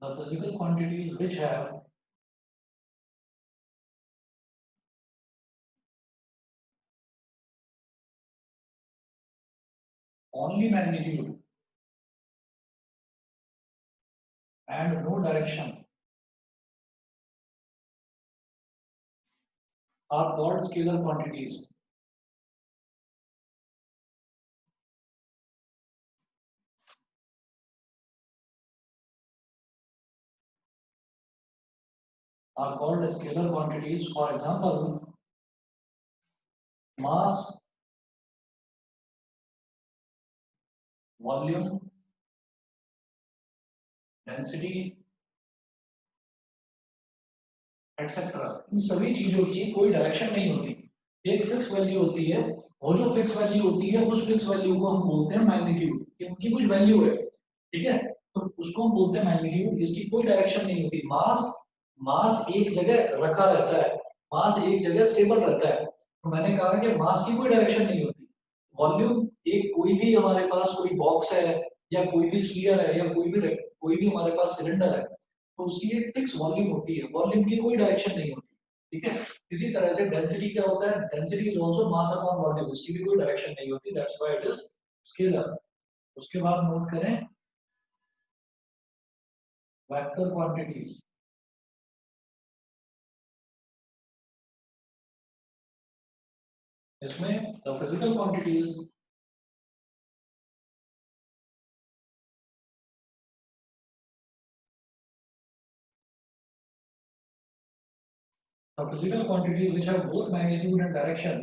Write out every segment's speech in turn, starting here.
the physical quantities which have only magnitude and no direction are called scalar quantities. Are called scalar quantities. For example, mass, volume, density, etc. इन सभी चीजों की कोई direction नहीं होती, एक fix value होती है, और जो फिक्स वैल्यू होती है उस फिक्स वैल्यू को हम बोलते हैं मैग्नीट्यूड, कि उनकी कुछ वैल्यू है, ठीक है, तो उसको हम बोलते हैं मैग्नीट्यूड। इसकी कोई डायरेक्शन नहीं होती। मास, मास एक जगह रखा रहता है, मास एक जगह स्टेबल रहता है, तो मैंने कहा कि मास की कोई डायरेक्शन नहीं होती। वॉल्यूम, एक कोई भी हमारे पास कोई बॉक्स है या कोई भी स्फीयर है या कोई भी हमारे पास सिलेंडर है, तो उसकी एक फिक्स वॉल्यूम होती है, वॉल्यूम की कोई डायरेक्शन नहीं होती, ठीक है। इसी तरह से डेंसिटी क्या होता है, density is also mass upon volume, इसकी भी कोई डायरेक्शन नहीं होती, that's why it is scalar. उसके बाद नोट करें वेक्टर क्वांटिटीज। इसमें the physical quantities the physical quantities which have both magnitude and direction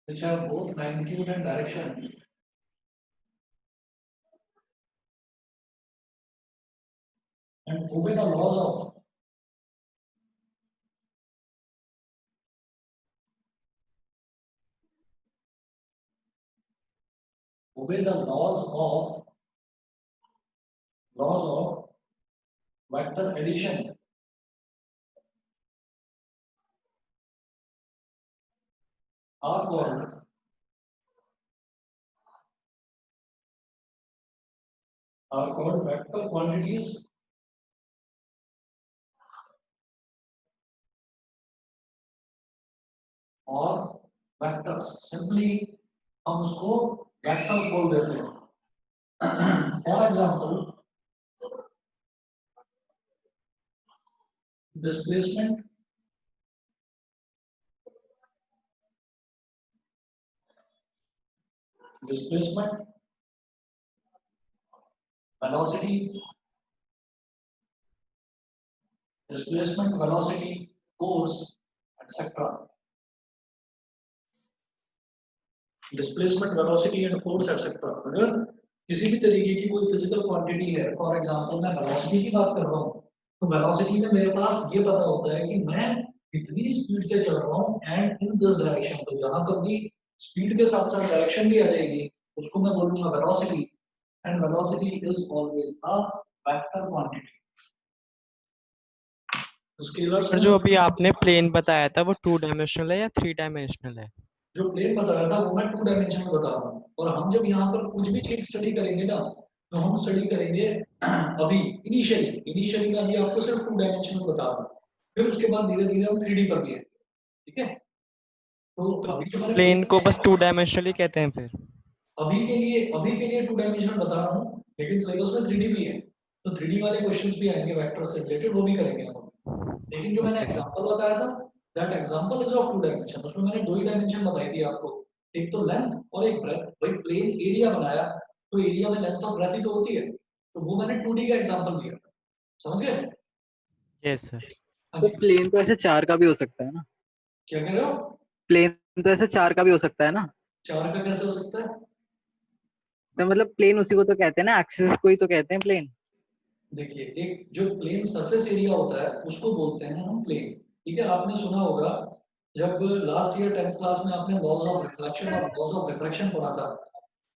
which have both magnitude and direction and obey the laws of laws of vector addition are called vector quantities और vectors. Simply हम उसको vectors बोल देते हैं। For example displacement, displacement, velocity, displacement, velocity, force, etcetera. Displacement, velocity and force etcetera. अगर किसी भी तरीके की कोई फिजिकल क्वांटिटी है, फॉर एग्जांपल मैं वेलोसिटी की बात कर रहा हूँ, तो वेलोसिटी में मेरे पास ये पता होता है कि मैं इतनी स्पीड से चल रहा हूँ एंड इन दिस डायरेक्शन, तो जहां पर भी स्पीड के साथ साथ डायरेक्शन भी आ जाएगी उसको मैं बोलूंगा velocity, and velocity is always a vector quantity. Scalars और में जो अभी आपने प्लेन बताया था वो 2 डायमेंशनल है या 3 डायमेंशनल है? जो प्लेन बताया था वो मैं 2 डायमेंशन में बता रहा हूँ, और हम जब यहाँ पर कुछ भी चीज स्टडी करेंगे ना, तो हम स्टडी करेंगे अभी इनिशियली मैं अभी आपको सिर्फ 2 डायमेंशन में बता रहा हूँ, फिर उसके बाद धीरे धीरे हम 3D पर भी है, ठीक है। तो अभी जो मैंने प्लेन को बस 2 डायमेंशनल ही कहते हैं फिर? अभी के लिए 2 डायमेंशन बता रहा हूँ, लेकिन सिलेबस में 3D भी है, तो 3D वाले क्वेश्चंस भी आएंगे वेक्टर से रिलेटेड, वो भी करेंगे हम। लेकिन जो मैंने ओके सर। एग्जांपल बताया था, that example is of 2 dimension, उसमें मैंने 2 ही डायमेंशन बताई थी आपको, एक तो लेंथ और एक ब्रेथ। भाई प्लेन एरिया बनाया तो एरिया में लेंथ और ब्रेथ ही तो होती है, तो वो मैंने 2D का एग्जांपल दिया, समझ गए? Yes sir. हाँ तो जी, प्लेन तो ऐसे 4 का भी हो सकता है ना? क्या कह रहे हो? प्लेन तो ऐसे 4 का भी हो सकता है ना? 4 का कैसे हो सकता है? सर मतलब प्लेन उसी को तो कहते हैं ना, एक्सिस को ही तो कहते हैं प्लेन। देखिए, एक जो प्लेन सरफेस एरिया होता है उसको बोलते हैं हम प्लेन, ठीक है। आपने सुना होगा जब लास्ट ईयर 10th क्लास में आपने लॉज ऑफ रिफ्लेक्शन और लॉज ऑफ रिफ्रैक्शन पढ़ा था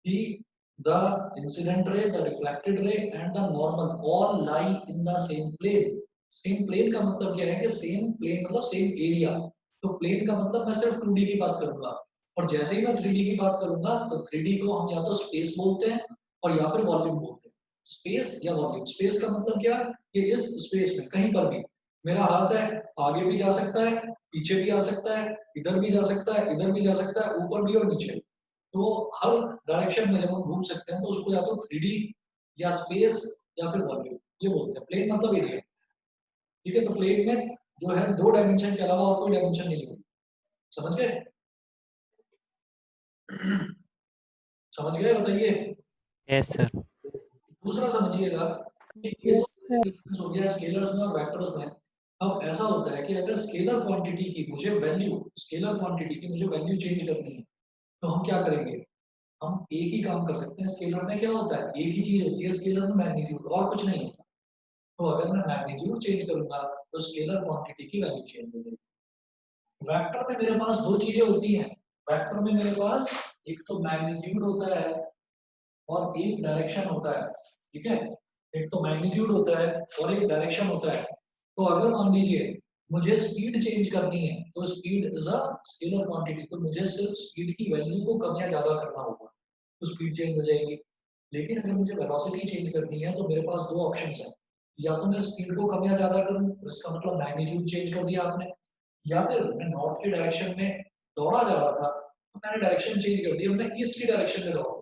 कि the incident ray, the reflected ray and the normal all lie in the same plane. Same plane का मतलब क्या है कि सेम प्लेन मतलब सेम एरिया, तो प्लेन का मतलब मैं सिर्फ 2D की बात करूंगा, और जैसे ही मैं 3D की बात करूंगा तो 3D को हम या तो स्पेस बोलते हैं और या फिर वॉल्यूम बोलते हैं। स्पेस या वॉल्यूम, स्पेस का मतलब क्या, कि इस स्पेस में कहीं पर भी मेरा हाथ है, आगे भी जा सकता है, पीछे भी आ सकता है, इधर भी जा सकता है, इधर भी जा सकता है, ऊपर भी और नीचे। तो हर डायरेक्शन में जब हम घूम सकते हैं तो उसको या तो 3D या स्पेस या फिर वॉल्यूम ये बोलते हैं। प्लेन मतलब एरिया, ठीक है। तो प्लेन में जो है 2 डायमेंशन के अलावा और कोई डायमेंशन नहीं होती। समझ गए? समझ गए बताइए। Yes sir. दूसरा समझिएगा कि ये तो यस सर। difference हो गया स्केलर्स में और वेक्टर्स में। अब ऐसा होता है कि अगर स्केलर क्वांटिटी की मुझे वैल्यू, स्केलर क्वांटिटी की मुझे वैल्यू चेंज करनी है तो हम क्या करेंगे, हम एक ही काम कर सकते हैं। स्केलर में क्या होता है, एक ही चीज होती है स्केलर में, मैग्नीट्यूड, और कुछ नहीं होता। तो अगर मैं मैग्नीट्यूड चेंज करूंगा तो स्केलर क्वांटिटी की वैल्यू चेंज हो जाएगी। वेक्टर में मेरे पास दो चीजें होती हैं। वेक्टर में मेरे पास एक तो मैग्नीट्यूड होता है और एक डायरेक्शन होता है, ठीक है। एक तो मैग्नीट्यूड होता है और एक डायरेक्शन होता है। तो अगर मान लीजिए मुझे स्पीड चेंज करनी है तो speed is a scalar quantity, तो मुझे सिर्फ स्पीड की वैल्यू को कम या ज्यादा करना होगा तो स्पीड चेंज हो जाएगी। लेकिन अगर मुझे वेलोसिटी चेंज करनी है तो मेरे पास दो ऑप्शंस हैं, या तो मैं स्पीड को कम या ज्यादा करूं, तो इसका मतलब मैग्नीट्यूड चेंज कर दिया आपने, या फिर मैं नॉर्थ के डायरेक्शन में दौड़ा जा रहा था तो मैंने डायरेक्शन चेंज कर दिया, मैं ईस्ट की डायरेक्शन में दौड़ा,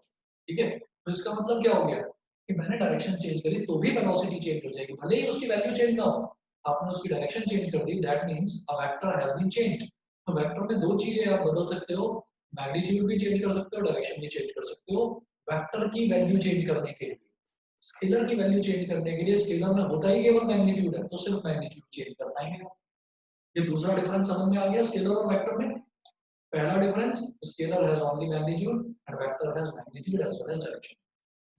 ठीक है। तो इसका मतलब क्या हो गया कि मैंने डायरेक्शन चेंज करी तो भी वेलोसिटी चेंज हो जाएगी, भले ही उसकी वैल्यू चेंज ना हो, आपने उसकी डायरेक्शन चेंज कर दी, that means a vector has been changed. तो वेक्टर में दो चीजें आप बदल सकते हो, मैग्नीट्यूड भी चेंज कर सकते हो, डायरेक्शन भी चेंज कर सकते हो। वेक्टर की वैल्यू चेंज करने के लिए, स्केलर की वैल्यू चेंज करने के लिए, स्केलर में होता ही केवल मैग्नीट्यूड है तो सिर्फ मैग्नीट्यूड चेंज कर पाएंगे। ये दूसरा डिफरेंस समझ में आ गया स्केलर और वेक्टर में। पहला difference, scalar has only magnitude and vector has magnitude as well as direction.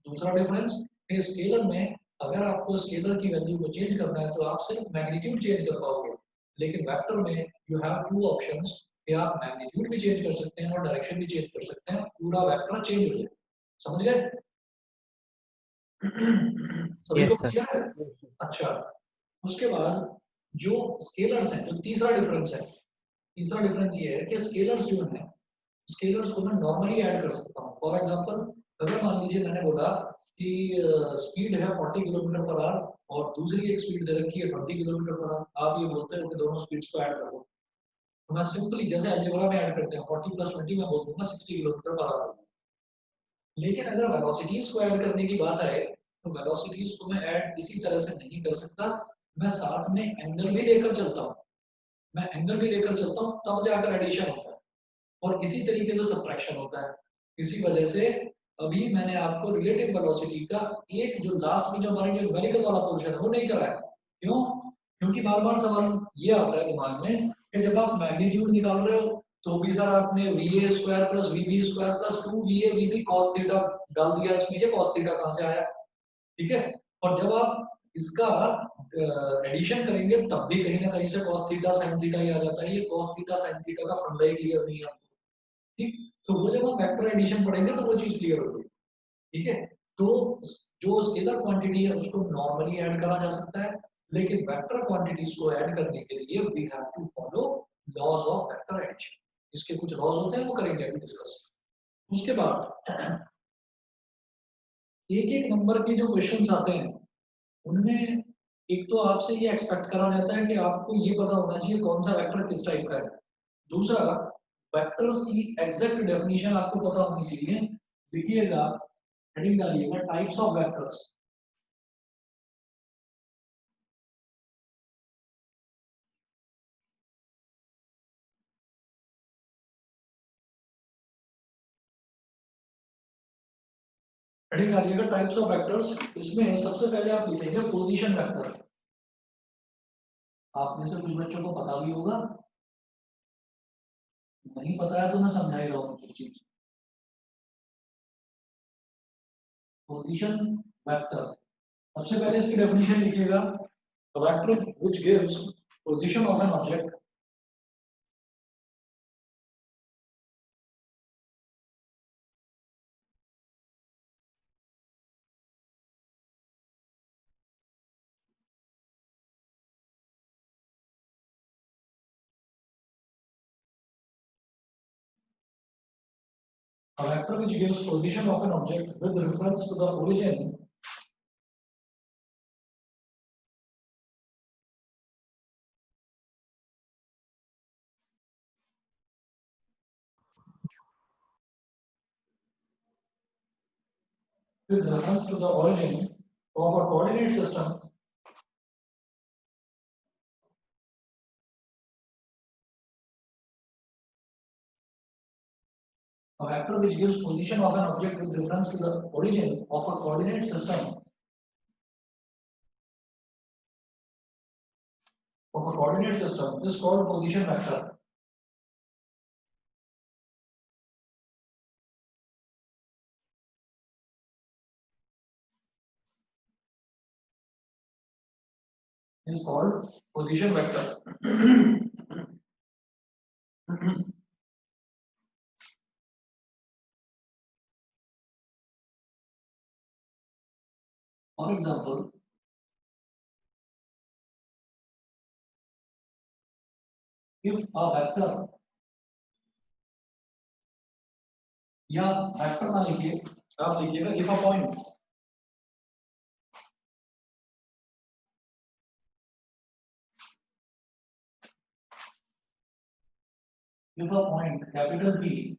दूसरा डिफरेंस, कि स्केलर में अगर आपको स्केलर की वैल्यू को चेंज करना है तो आप सिर्फ मैग्नीट्यूड चेंज कर पाओगे, लेकिन वेक्टर में यू हैव टू ऑप्शंस, कि आप मैग्नीट्यूड भी चेंज कर सकते हैं और डायरेक्शन भी चेंज कर सकते हैं, पूरा वेक्टर चेंज हो जाएगा। समझ गए? सभी को यस सर। क्लियर है? अच्छा, उसके बाद जो स्केलर्स हैं, जो तीसरा डिफरेंस है, तीसरा डिफरेंस ये है कि स्केलर्स जो है, स्केलर्स को मैं नॉर्मली ऐड कर सकता हूँ। फॉर एग्जांपल, अगर मान लीजिए मैंने बोला कि स्पीड है 40 किलोमीटर पर आवर और दूसरी एक स्पीड दे रखी है 20 किलोमीटर पर आवर, आप ये बोलते हो कि दोनों स्पीड्स को ऐड कर दो, तो मैं सिंपली जैसे अलजेब्रा में ऐड करते हैं 40 प्लस 20 मैं बोल दूंगा 60 किलोमीटर पर आवर। लेकिन अगर वेलोसिटीज को ऐड करने की बात आए तो वेलोसिटीज को मैं ऐड इसी तरह से नहीं कर सकता, मैं साथ में एंगल भी लेकर चलता हूँ, मैं एंगल भी लेकर चलता हूँ, तब जाकर एडिशन होता है और इसी तरीके से सब्ट्रैक्शन होता है। इसी वजह से अभी मैंने आपको रिलेटिव वेलोसिटी का एक जो लास्ट में जो हमारे जो न्यूमेरिकल वाला पोर्शन है वो नहीं कराया। क्यों? क्योंकि बार बार सवाल ये आता है दिमाग में कि जब आप मैग्नीट्यूड निकाल रहे हो तो भी सर आपने V A square plus V B square plus 2 V A V B cos theta डाल दिया इसमें, ये कॉस थीटा कहाँ से आया? ठीक है। और जब आप इसका एडिशन करेंगे तब भी कहीं ना कहीं से cos थीटा sin थीटा ही आ जाता है, ये cos थीटा sin थीटा का फंडा ही क्लियर नहीं है आपको, ठीक। तो वो जब हम वेक्टर एडिशन पढ़ेंगे तो वो चीज क्लियर होगी, ठीक है। तो जो स्केलर क्वांटिटी है उसको नॉर्मली ऐड करा जा सकता है, लेकिन वेक्टर क्वांटिटीज को ऐड करने के लिए we have to follow laws of vector addition. इसके कुछ लॉज होते हैं वो करेंगे अभी डिस्कस। उसके बाद एक एक नंबर के जो क्वेश्चंस आते हैं उनमें एक तो आपसे ये एक्सपेक्ट करा जाता है कि आपको ये पता होना चाहिए कौन सा वेक्टर किस टाइप का है। दूसरा, वेक्टर्स की एग्जैक्ट डेफिनेशन आपको पता होनी चाहिए। लिखिएगा, हेडिंग डालिएगा टाइप्स ऑफ वेक्टर्स। हेडिंग डालिएगा टाइप्स ऑफ वेक्टर्स। इसमें सबसे पहले आप लिखेंगे पोजीशन वेक्टर। आप में से कुछ बच्चों को पता भी होगा, नहीं पता है तो मैं समझा ही रहा हूँ चीज। पोजीशन वेक्टर, सबसे पहले इसकी डेफिनेशन लिखिएगा, vector which gives position of an object A vector which gives position of an object with reference to the origin with reference to the origin of a coordinate system a vector which gives position of an object with reference to the origin of a coordinate system is called position vector. Is called position vector. For example, if a vector या vector ना लिखिए, आप लिखिएगा if a point capital P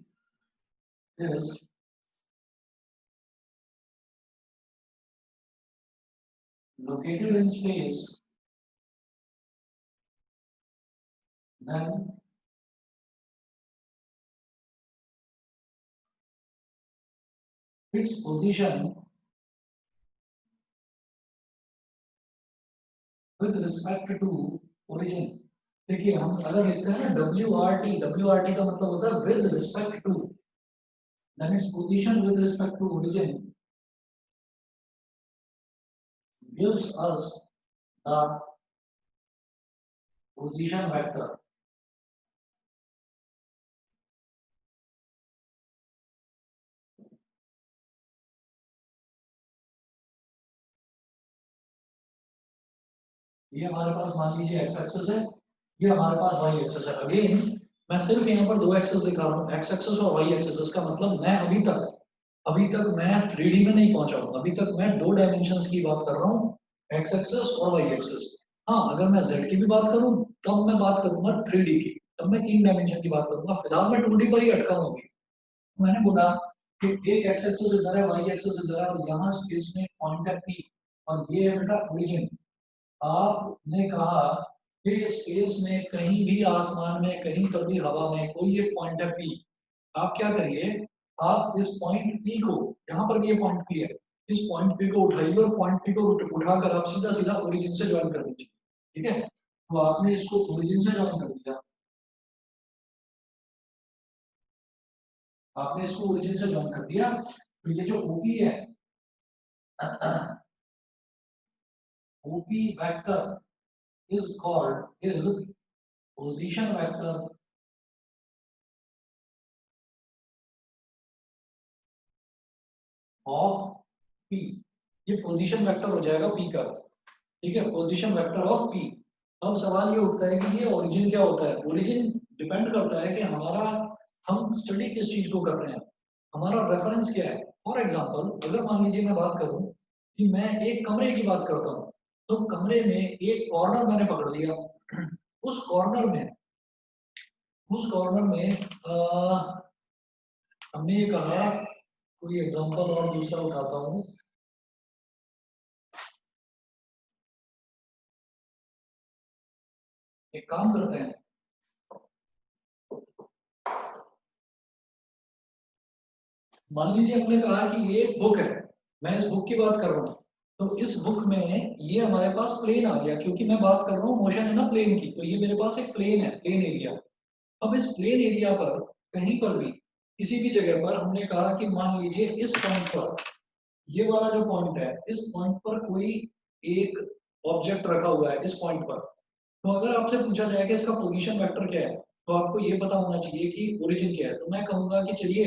is located in space, then its position with respect to origin. देखिए हम अगर लिखते हैं ना WRT का मतलब होता है with respect to, then its position with respect to origin gives us the position vector. ये हमारे पास मान लीजिए x एक्सिस है, ये हमारे पास y एक्सिस है। अगेन मैं सिर्फ यहाँ पर दो एक्सिस दिखा रहा हूँ, x एक्सिस और y एक्सिस। इसका मतलब मैं अभी तक मैं 3D में नहीं पहुंचा हूँ, अभी तक मैं दो डायमेंशंस की बात कर रहा हूँ, x एक्सिस और y एक्सिस। हाँ, अगर मैं z की भी बात करूँ तब मैं बात करूंगा 3D की, तब मैं 3 डायमेंशन की बात करूंगा। फिलहाल मैं 2D पर ही अटका हूँ। मैंने बोला कि एक x एक्सिस इधर है, y एक्सिस इधर है और यहाँ स्पेस में पॉइंट है P और ये है बेटा ओरिजिन। आपने कहा कि स्पेस में कहीं भी, आसमान में कहीं पर भी, हवा में कोई एक पॉइंट है P, आप क्या करिए, आप इस पॉइंट P को, यहाँ पर भी ये पॉइंट P है, इस पॉइंट P को उठाइए और पॉइंट P को उठाकर आप सीधा सीधा ओरिजिन से ज्वाइन कर दीजिए। ठीक है, तो आपने इसको ओरिजिन से ज्वाइन कर दिया, आपने इसको ओरिजिन से ज्वाइन कर दिया, तो ये जो OP है, OP vector is position vector of P। ये पोजीशन वेक्टर हो जाएगा P का, ठीक है, पोजीशन वेक्टर ऑफ P। अब सवाल ये उठता है कि ये ओरिजिन क्या होता है। ओरिजिन डिपेंड करता है कि हमारा, हम स्टडी किस चीज को कर रहे हैं, हमारा रेफरेंस क्या है। फॉर एग्जांपल अगर मान लीजिए मैं बात करूं कि मैं एक कमरे की बात करता हूं, तो कमरे में एक कॉर्नर मैंने पकड़ लिया, उस कॉर्नर में हमने ये कहा, कोई एग्जांपल और दूसरा उठाता हूँ, एक काम करते हैं, मान लीजिए हमने कहा कि ये बुक है, मैं इस बुक की बात कर रहा हूँ, तो इस बुक में ये हमारे पास प्लेन आ गया, क्योंकि मैं बात कर रहा हूँ मोशन है ना प्लेन की, तो ये मेरे पास एक प्लेन है, प्लेन एरिया। अब इस प्लेन एरिया पर कहीं पर भी किसी भी जगह पर हमने कहा कि मान लीजिए इस पॉइंट पर, ये वाला जो पॉइंट है, इस पॉइंट पर कोई एक ऑब्जेक्ट रखा हुआ है इस पॉइंट पर, तो अगर आपसे पूछा जाए कि इसका पोजीशन वेक्टर क्या है, तो आपको ये पता होना चाहिए कि ओरिजिन क्या है। तो मैं कहूंगा कि चलिए,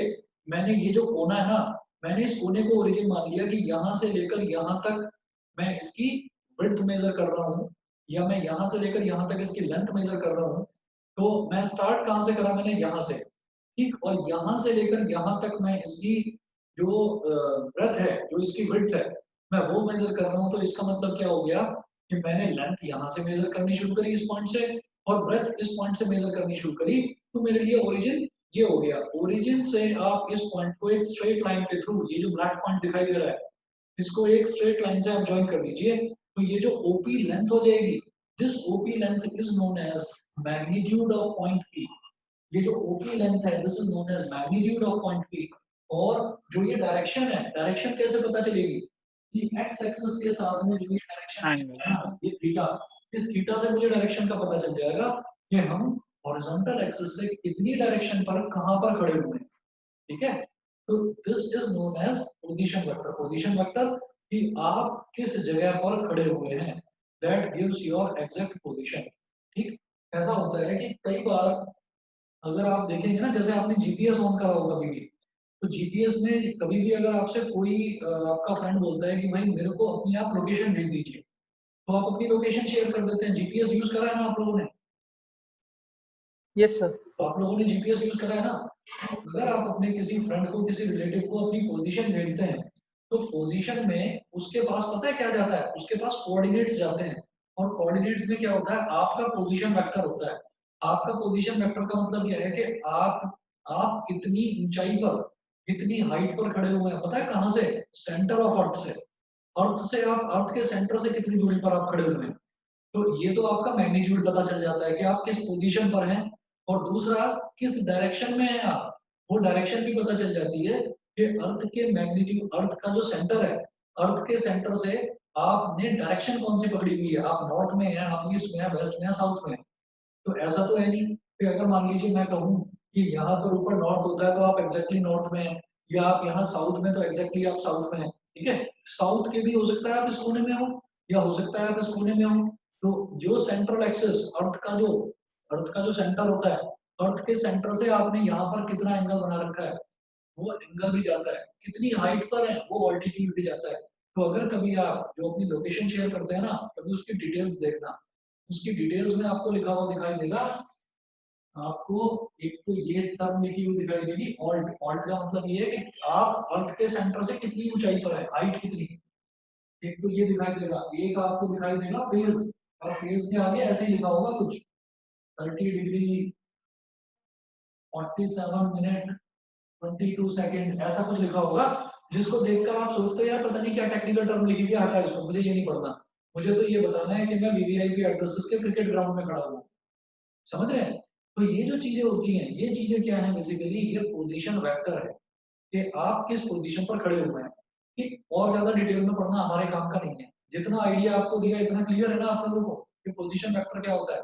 मैंने ये जो कोना है ना, मैंने इस कोने को ओरिजिन मान लिया कि यहाँ से लेकर यहाँ तक मैं इसकी विड्थ मेजर कर रहा हूँ, या मैं यहाँ से लेकर यहाँ तक इसकी लेंथ मेजर कर रहा हूँ। तो मैं स्टार्ट कहाँ से करा, मैंने यहाँ से, ठीक, और यहाँ से लेकर यहाँ तक मैं इसकी जो ब्रेथ है, जो इसकी विड्थ है, मैं वो मेजर कर रहा हूँ, तो इसका मतलब क्या हो गया कि मैंने लेंथ यहाँ से मेजर करनी शुरू करी इस पॉइंट से, और ब्रेथ इस पॉइंट से मेजर करनी शुरू करी, तो मेरे लिए ओरिजिन ये हो गया। ओरिजिन से आप इस पॉइंट को एक स्ट्रेट लाइन के थ्रू, ये जो ब्लैक पॉइंट दिखाई दे रहा है, इसको एक स्ट्रेट लाइन से आप ज्वाइन कर दीजिए, तो ये जो ओपी लेंथ हो जाएगी, this OP length is known as magnitude of point P. ये जो ओपी लेंथ है, this is known as magnitude of point P. और जो ये डायरेक्शन है, डायरेक्शन कैसे पता चलेगी कि एक्स एक्सिस के साथ में जो ये डायरेक्शन है ना, ये थीटा, इस थीटा से मुझे डायरेक्शन का पता चल जाएगा कि हम हॉरिजॉन्टल एक्सिस से कितनी डायरेक्शन पर कहां पर खड़े हुए हैं। ठीक है, तो this is known as position vector. Position vector कि आप किस जगह पर खड़े हुए हैं, that gives your exact position. ठीक, ऐसा होता है कि कई बार अगर आप देखेंगे ना, जैसे आपने जीपीएस ऑन करा होगा कभी भी, तो जीपीएस में कभी भी अगर आपसे कोई आपका फ्रेंड बोलता है कि भाई मेरे को अपनी आप लोकेशन भेज दीजिए, तो आप अपनी लोकेशन शेयर कर देते हैं। जीपीएस यूज करा है ना आप लोगों ने? Yes sir. तो आप लोगों ने जीपीएस यूज करा है ना? तो अगर आप अपने किसी फ्रेंड को, किसी रिलेटिव को अपनी पोजीशन भेजते हैं, तो पोजीशन में उसके पास पता है क्या जाता है? उसके पास कोऑर्डिनेट्स जाते हैं, और कोऑर्डिनेट्स में क्या होता है? आपका पोजीशन वेक्टर होता है। आपका पोजीशन वेक्टर का मतलब यह है कि आप कितनी ऊंचाई पर, कितनी हाइट पर खड़े हुए हैं, पता है कहां से? सेंटर ऑफ अर्थ से। अर्थ से आप, अर्थ के सेंटर से कितनी दूरी पर आप खड़े हुए हैं। तो ये तो आपका मैग्नीट्यूड पता चल जाता है कि आप किस पोजीशन पर हैं, और दूसरा किस डायरेक्शन में हैं आप, वो डायरेक्शन भी पता चल जाती है कि अर्थ के मैग्नीट्यूड, अर्थ का जो सेंटर है, अर्थ के सेंटर से आपने डायरेक्शन कौन सी पकड़ी हुई है, आप नॉर्थ में हैं, आप ईस्ट में हैं, वेस्ट में हैं, साउथ में हैं। तो ऐसा तो है नहीं कि अगर मान लीजिए मैं कहूँ कि यहाँ पर ऊपर नॉर्थ होता है तो आप एग्जैक्टली नॉर्थ में हैं, या आप यहाँ साउथ में तो एग्जैक्टली आप साउथ में हैं। ठीक है, साउथ के भी हो सकता है आप इस कोने में हो, या हो सकता है आप इस कोने में हो। तो जो सेंट्रल एक्सिस, अर्थ का जो सेंटर होता है, अर्थ के सेंटर से आपने यहाँ पर कितना एंगल बना रखा है, वो एंगल भी जाता है। कितनी हाइट पर है, वो ऑल्टीट्यूड भी जाता है। तो अगर कभी आप जो अपनी लोकेशन शेयर करते हैं ना, कभी उसकी डिटेल्स देखना, उसकी डिटेल्स में आपको लिखा हुआ दिखाई देगा, आपको एक तो ये टर्म लिखी हुई दिखाई देगी ऑल्ट। ऑल्ट का मतलब ये है कि आप अर्थ के सेंटर से कितनी ऊंचाई पर है, हाइट कितनी। एक तो ये दिखाई देगा, एक आपको दिखाई देगा फेज, और फेज के आगे ऐसे ही लिखा होगा कुछ 30 डिग्री 47 मिनट 22 सेकंड, ऐसा कुछ लिखा होगा, जिसको देखकर आप सोचते हो यार पता नहीं क्या टेक्निकल टर्म लिखी हुई है, हटा इसको, मुझे ये नहीं पढ़ना। मुझे तो ये बताना है कि मैं वीवीआईपी एड्रेसेस के क्रिकेट ग्राउंड में खड़ा हूँ। समझ रहे हैं? तो ये जो चीजें होती हैं, ये चीजें क्या है? बेसिकली ये पोजीशन वेक्टर है कि आप किस पोजीशन पर खड़े हुए हैं। ठीक, और ज्यादा डिटेल में पढ़ना हमारे काम का नहीं है। जितना आइडिया आपको दिया इतना क्लियर है ना आप लोगों को कि पोजीशन वेक्टर क्या होता है?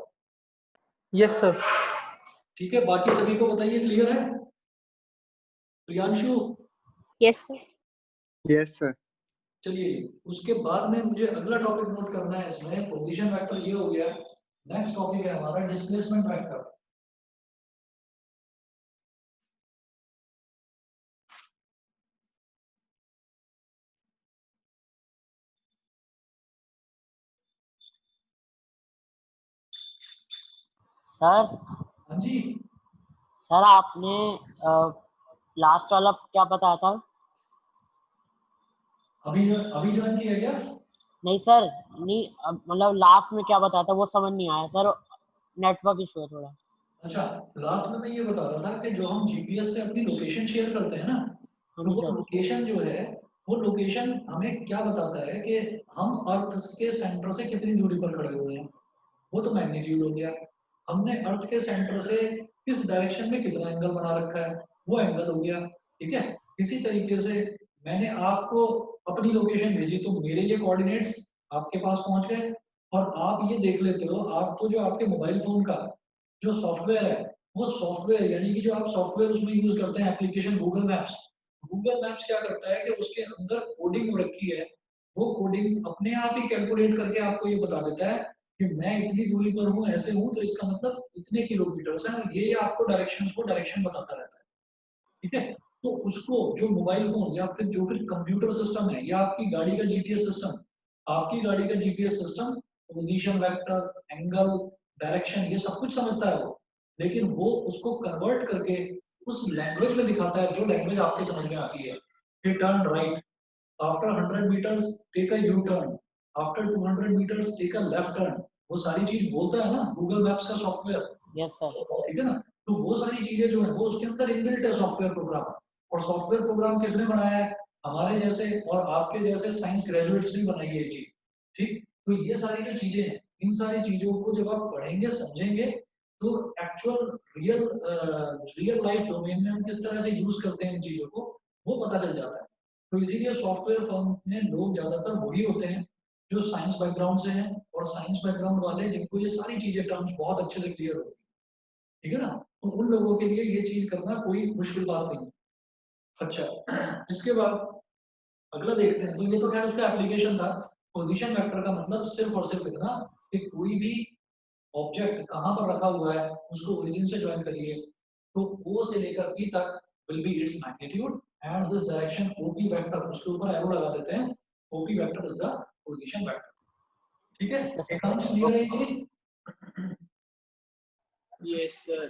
Yes sir. ठीक है, बाकी सभी को बताइए, क्लियर है? Priyanshu? Yes sir. Yes sir. चलिए जी, उसके बाद में मुझे अगला टॉपिक नोट करना है इसमें। पोजीशन वेक्टर ये हो गया। नेक्स्ट टॉपिक है हमारा डिस्प्लेसमेंट वेक्टर। सर हाँ जी, सर आपने लास्ट वाला क्या बताया था? अभी ज्वाइन किया क्या? नहीं सर, नहीं मतलब लास्ट में क्या बताया था वो समझ नहीं आया सर, नेटवर्क इशू है थोड़ा। अच्छा, लास्ट में मैं ये बता रहा था कि जो हम जीपीएस से अपनी लोकेशन शेयर करते हैं ना, हाँ तो जी वो सर। लोकेशन जो है, वो लोकेशन हमें क्या बताता है कि हम अर्थ के सेंटर से कितनी दूरी पर खड़े हुए हैं। वो तो मैग्नीट्यूड हो गया। हमने अर्थ के सेंटर से किस डायरेक्शन में कितना एंगल बना रखा है, वो एंगल हो गया। ठीक है, इसी तरीके से मैंने आपको अपनी लोकेशन भेजी, तो मेरे ये कोऑर्डिनेट्स आपके पास पहुंच गए, और आप ये देख लेते हो, आपको जो आपके मोबाइल फोन का जो सॉफ्टवेयर है, वो सॉफ्टवेयर यानी कि जो आप सॉफ्टवेयर उसमें यूज करते हैं, एप्लीकेशन गूगल मैप्स क्या करता है कि उसके अंदर कोडिंग हो रखी है। वो कोडिंग अपने आप ही कैलकुलेट करके आपको ये बता देता है कि मैं इतनी दूरी पर हूँ, ऐसे हूँ, तो इसका मतलब इतने किलोमीटर है, और ये आपको डायरेक्शन बताता रहता है। ठीक है, तो उसको जो मोबाइल फोन या फिर जो फिर कंप्यूटर सिस्टम है, या आपकी गाड़ी का जीपीएस सिस्टम, आपकी गाड़ी का GPS system position vector, angle, direction, ये सब कुछ समझता है वो। लेकिन वो उसको कन्वर्ट करके उस लैंग्वेज में दिखाता है जो लैंग्वेज आपके समझ में आती है। फिर turn right, after 100 meters take a U turn, after 200 meters take a left turn, वो सारी चीज बोलता है ना गूगल मैप्स का सॉफ्टवेयर, यस सर। ठीक है ना। तो वो सारी चीजें जो है वो उसके अंदर इनबिल्ट है सॉफ्टवेयर प्रोग्राम। और सॉफ्टवेयर प्रोग्राम किसने बनाया है? हमारे जैसे और आपके जैसे साइंस ग्रेजुएट्स ने बनाई है ये चीज, ठीक। तो ये सारी जो चीजें हैं, इन सारी चीजों को जब आप पढ़ेंगे समझेंगे तो एक्चुअल रियल लाइफ डोमेन में हम किस तरह से यूज करते हैं इन चीजों को, वो पता चल जाता है। तो इसीलिए सॉफ्टवेयर फर्म में लोग ज्यादातर वही होते हैं जो साइंस बैकग्राउंड से हैं, और साइंस बैकग्राउंड वाले जिनको ये सारी चीजें टर्म्स बहुत अच्छे से क्लियर होती है, ठीक है ना। तो उन लोगों के लिए ये चीज करना कोई मुश्किल बात नहीं। अच्छा, इसके बाद अगला देखते हैं। तो ये तो खैर उसका एप्लीकेशन था। पोजीशन वेक्टर का मतलब सिर्फ और सिर्फ इतना कि कोई भी ऑब्जेक्ट कहाँ पर रखा हुआ है उसको ओरिजिन से ज्वाइन करिए, तो O से लेकर P तक will be its magnitude and this direction OP vector, उसके ऊपर एरो लगा देते हैं, OP vector is the position vector, ठीक है। Yes, sir. टर्म्स क्लियर है जी? Yes sir.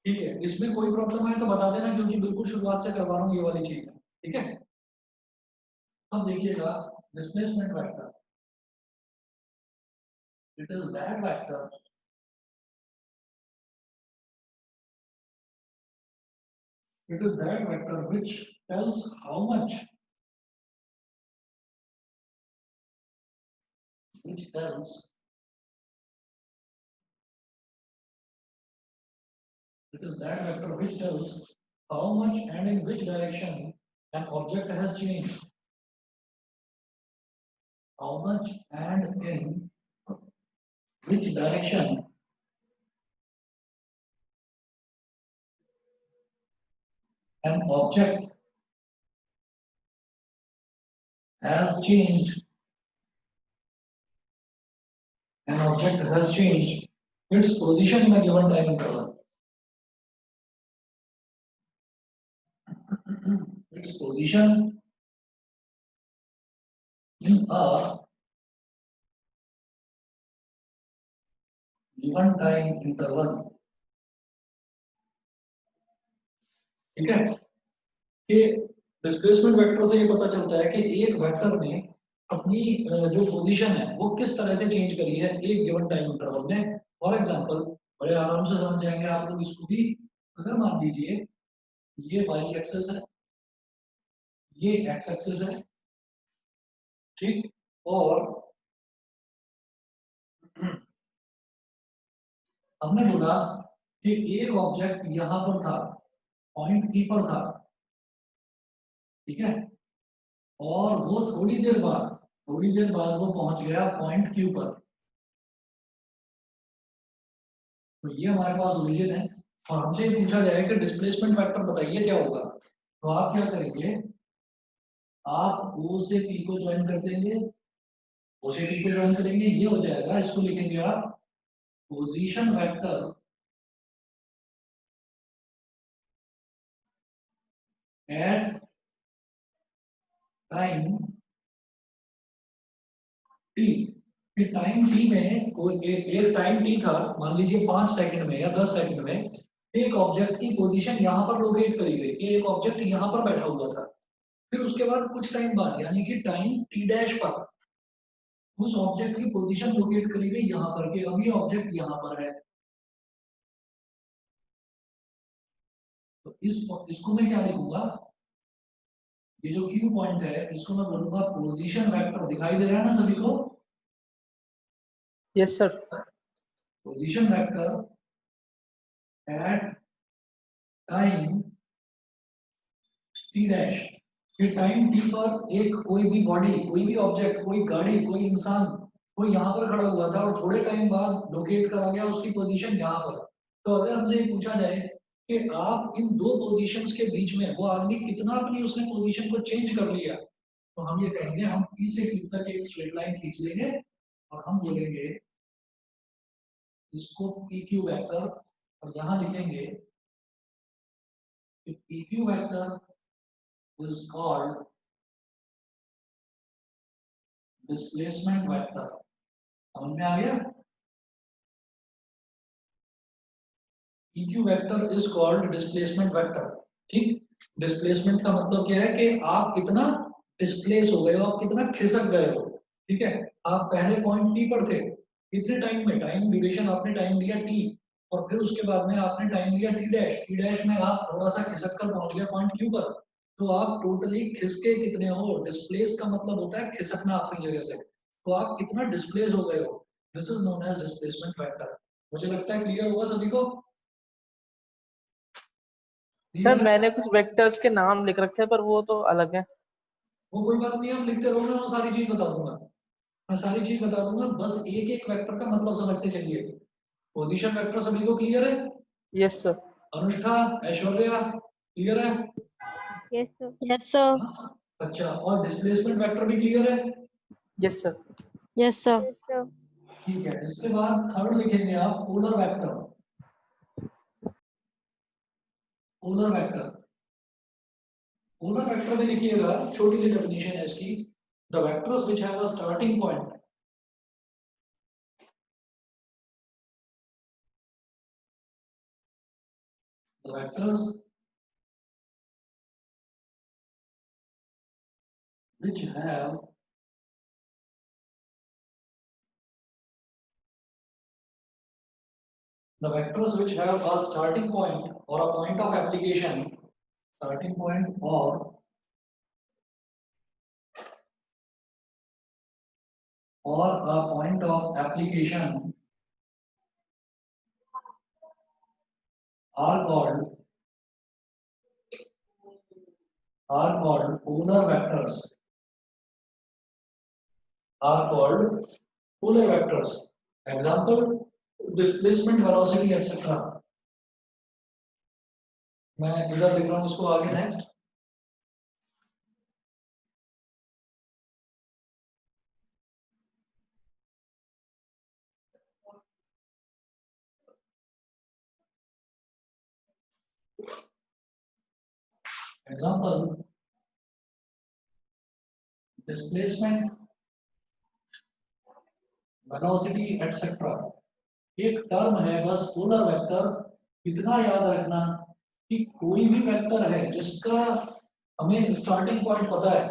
ठीक है, इसमें कोई प्रॉब्लम है तो बता देना, क्योंकि बिल्कुल शुरुआत से करवा रहा हूँ ये वाली चीज, ठीक है। अब देखिएगा displacement vector, it is that vector which tells how much, which tells it is that vector which tells how much and in which direction an object has changed, how much and in which direction an object has changed, its position in a given time interval. Its position in a given time interval, ठीक है। कि displacement vector से ये पता चलता है कि एक वेक्टर ने अपनी जो पोजीशन है वो किस तरह से चेंज करी है एक गिवन टाइम इंटरवल में। फॉर एग्जांपल बड़े आराम से समझ जाएंगे आप लोग इसको भी। अगर मान लीजिए ये वाई एक्सिस है, ये एक्स एक्सिस है, ठीक, और हमने बोला कि एक ऑब्जेक्ट यहां पर था, पॉइंट पी पर था, ठीक है, और वो थोड़ी देर बाद वो पहुंच गया पॉइंट क्यू पर। तो ये हमारे पास ओरिजिन है और हमसे ये पूछा जाए कि डिस्प्लेसमेंट वेक्टर बताइए क्या होगा। तो आप क्या करेंगे, आप O से P को ज्वाइन कर देंगे, O से P को ज्वाइन करेंगे, ये हो जाएगा, इसको लिखेंगे आप position vector at time T. Time T में कोई एक टाइम टी था, मान लीजिए 5 सेकंड में या 10 सेकंड में एक ऑब्जेक्ट की पोजीशन यहां पर लोकेट करी गई कि एक ऑब्जेक्ट यहां पर बैठा हुआ था। फिर उसके बाद कुछ टाइम बाद यानी कि टाइम टी डैश पर उस ऑब्जेक्ट की पोजीशन लोकेट करी गई यहाँ पर कि अब ये ऑब्जेक्ट यहाँ पर है। तो इसको मैं क्या लिखूंगा, ये जो क्यू पॉइंट है इसको मैं बोलूंगा पोजीशन वेक्टर। दिखाई दे रहा है ना सभी को? Yes sir. Position vector at time T dash. फिर टाइम टी पर एक कोई भी बॉडी, कोई भी ऑब्जेक्ट, कोई गाड़ी, कोई इंसान, कोई यहाँ पर खड़ा हुआ था और थोड़े टाइम बाद लोकेट करा गया उसकी पोजीशन यहाँ पर। तो अगर हमसे ये पूछा जाए कि आप इन दो पोजीशंस के बीच में वो आदमी कितना अपनी उसने पोजीशन को चेंज कर लिया, तो हम ये कहेंगे, हम P से Q तक एक स्ट्रेट लाइन खींच लेंगे और हम बोलेंगे इसको PQ वेक्टर, और यहाँ लिखेंगे कि PQ vector is called displacement vector। समझ में आ गया? PQ vector is called displacement vector. ठीक, डिस्प्लेसमेंट का मतलब क्या है कि आप कितना डिस्प्लेस हो गए हो, आप कितना खिसक गए हो। ठीक है, आप पहले पॉइंट P पर थे, कितने टाइम में, टाइम ड्यूरेशन आपने टाइम लिया T, और फिर उसके बाद में आपने टाइम लिया T डैश में आप थोड़ा सा खिसक कर पहुंच गए पॉइंट Q पर, तो आप टोटली खिसके कितने हो। डिस्प्लेस का मतलब होता है खिसकना अपनी जगह से, तो आप कितना डिस्प्लेस हो गए हो, this is known as displacement vector. मुझे लगता है क्लियर होगा सभी को। सर मैंने कुछ वेक्टर्स के नाम लिख रखे हैं पर वो तो अलग है। वो कोई बात नहीं, आप लिखते रहो, मैं वो सारी चीज बता दूंगा, मैं सारी चीज बता दूंगा, बस एक एक वेक्टर का मतलब समझते चलिए। पोजीशन वेक्टर सभी को क्लियर है? Yes sir. Anushtha, Aishwarya, clear है? Yes sir. Yes sir. अच्छा, और डिस्प्लेसमेंट वेक्टर भी क्लियर है? Yes sir. Yes sir. ठीक है, इसके बाद थर्ड लिखेंगे आप polar vector. Polar vector, polar vector में लिखिएगा, छोटी सी डेफिनेशन है इसकी, the vectors which have a starting point, the vectors which have the vectors which have a starting point or a point of application, starting point or a point of application are called polar vectors, are called polar vectors. Example, displacement, velocity, etc. मैं इधर लिख रहा हूँ इसको आगे next. Example, displacement, velocity, etc. एक term है बस पोलर वेक्टर। इतना याद रखना कि कोई भी वेक्टर है जिसका हमें स्टार्टिंग पॉइंट पता है,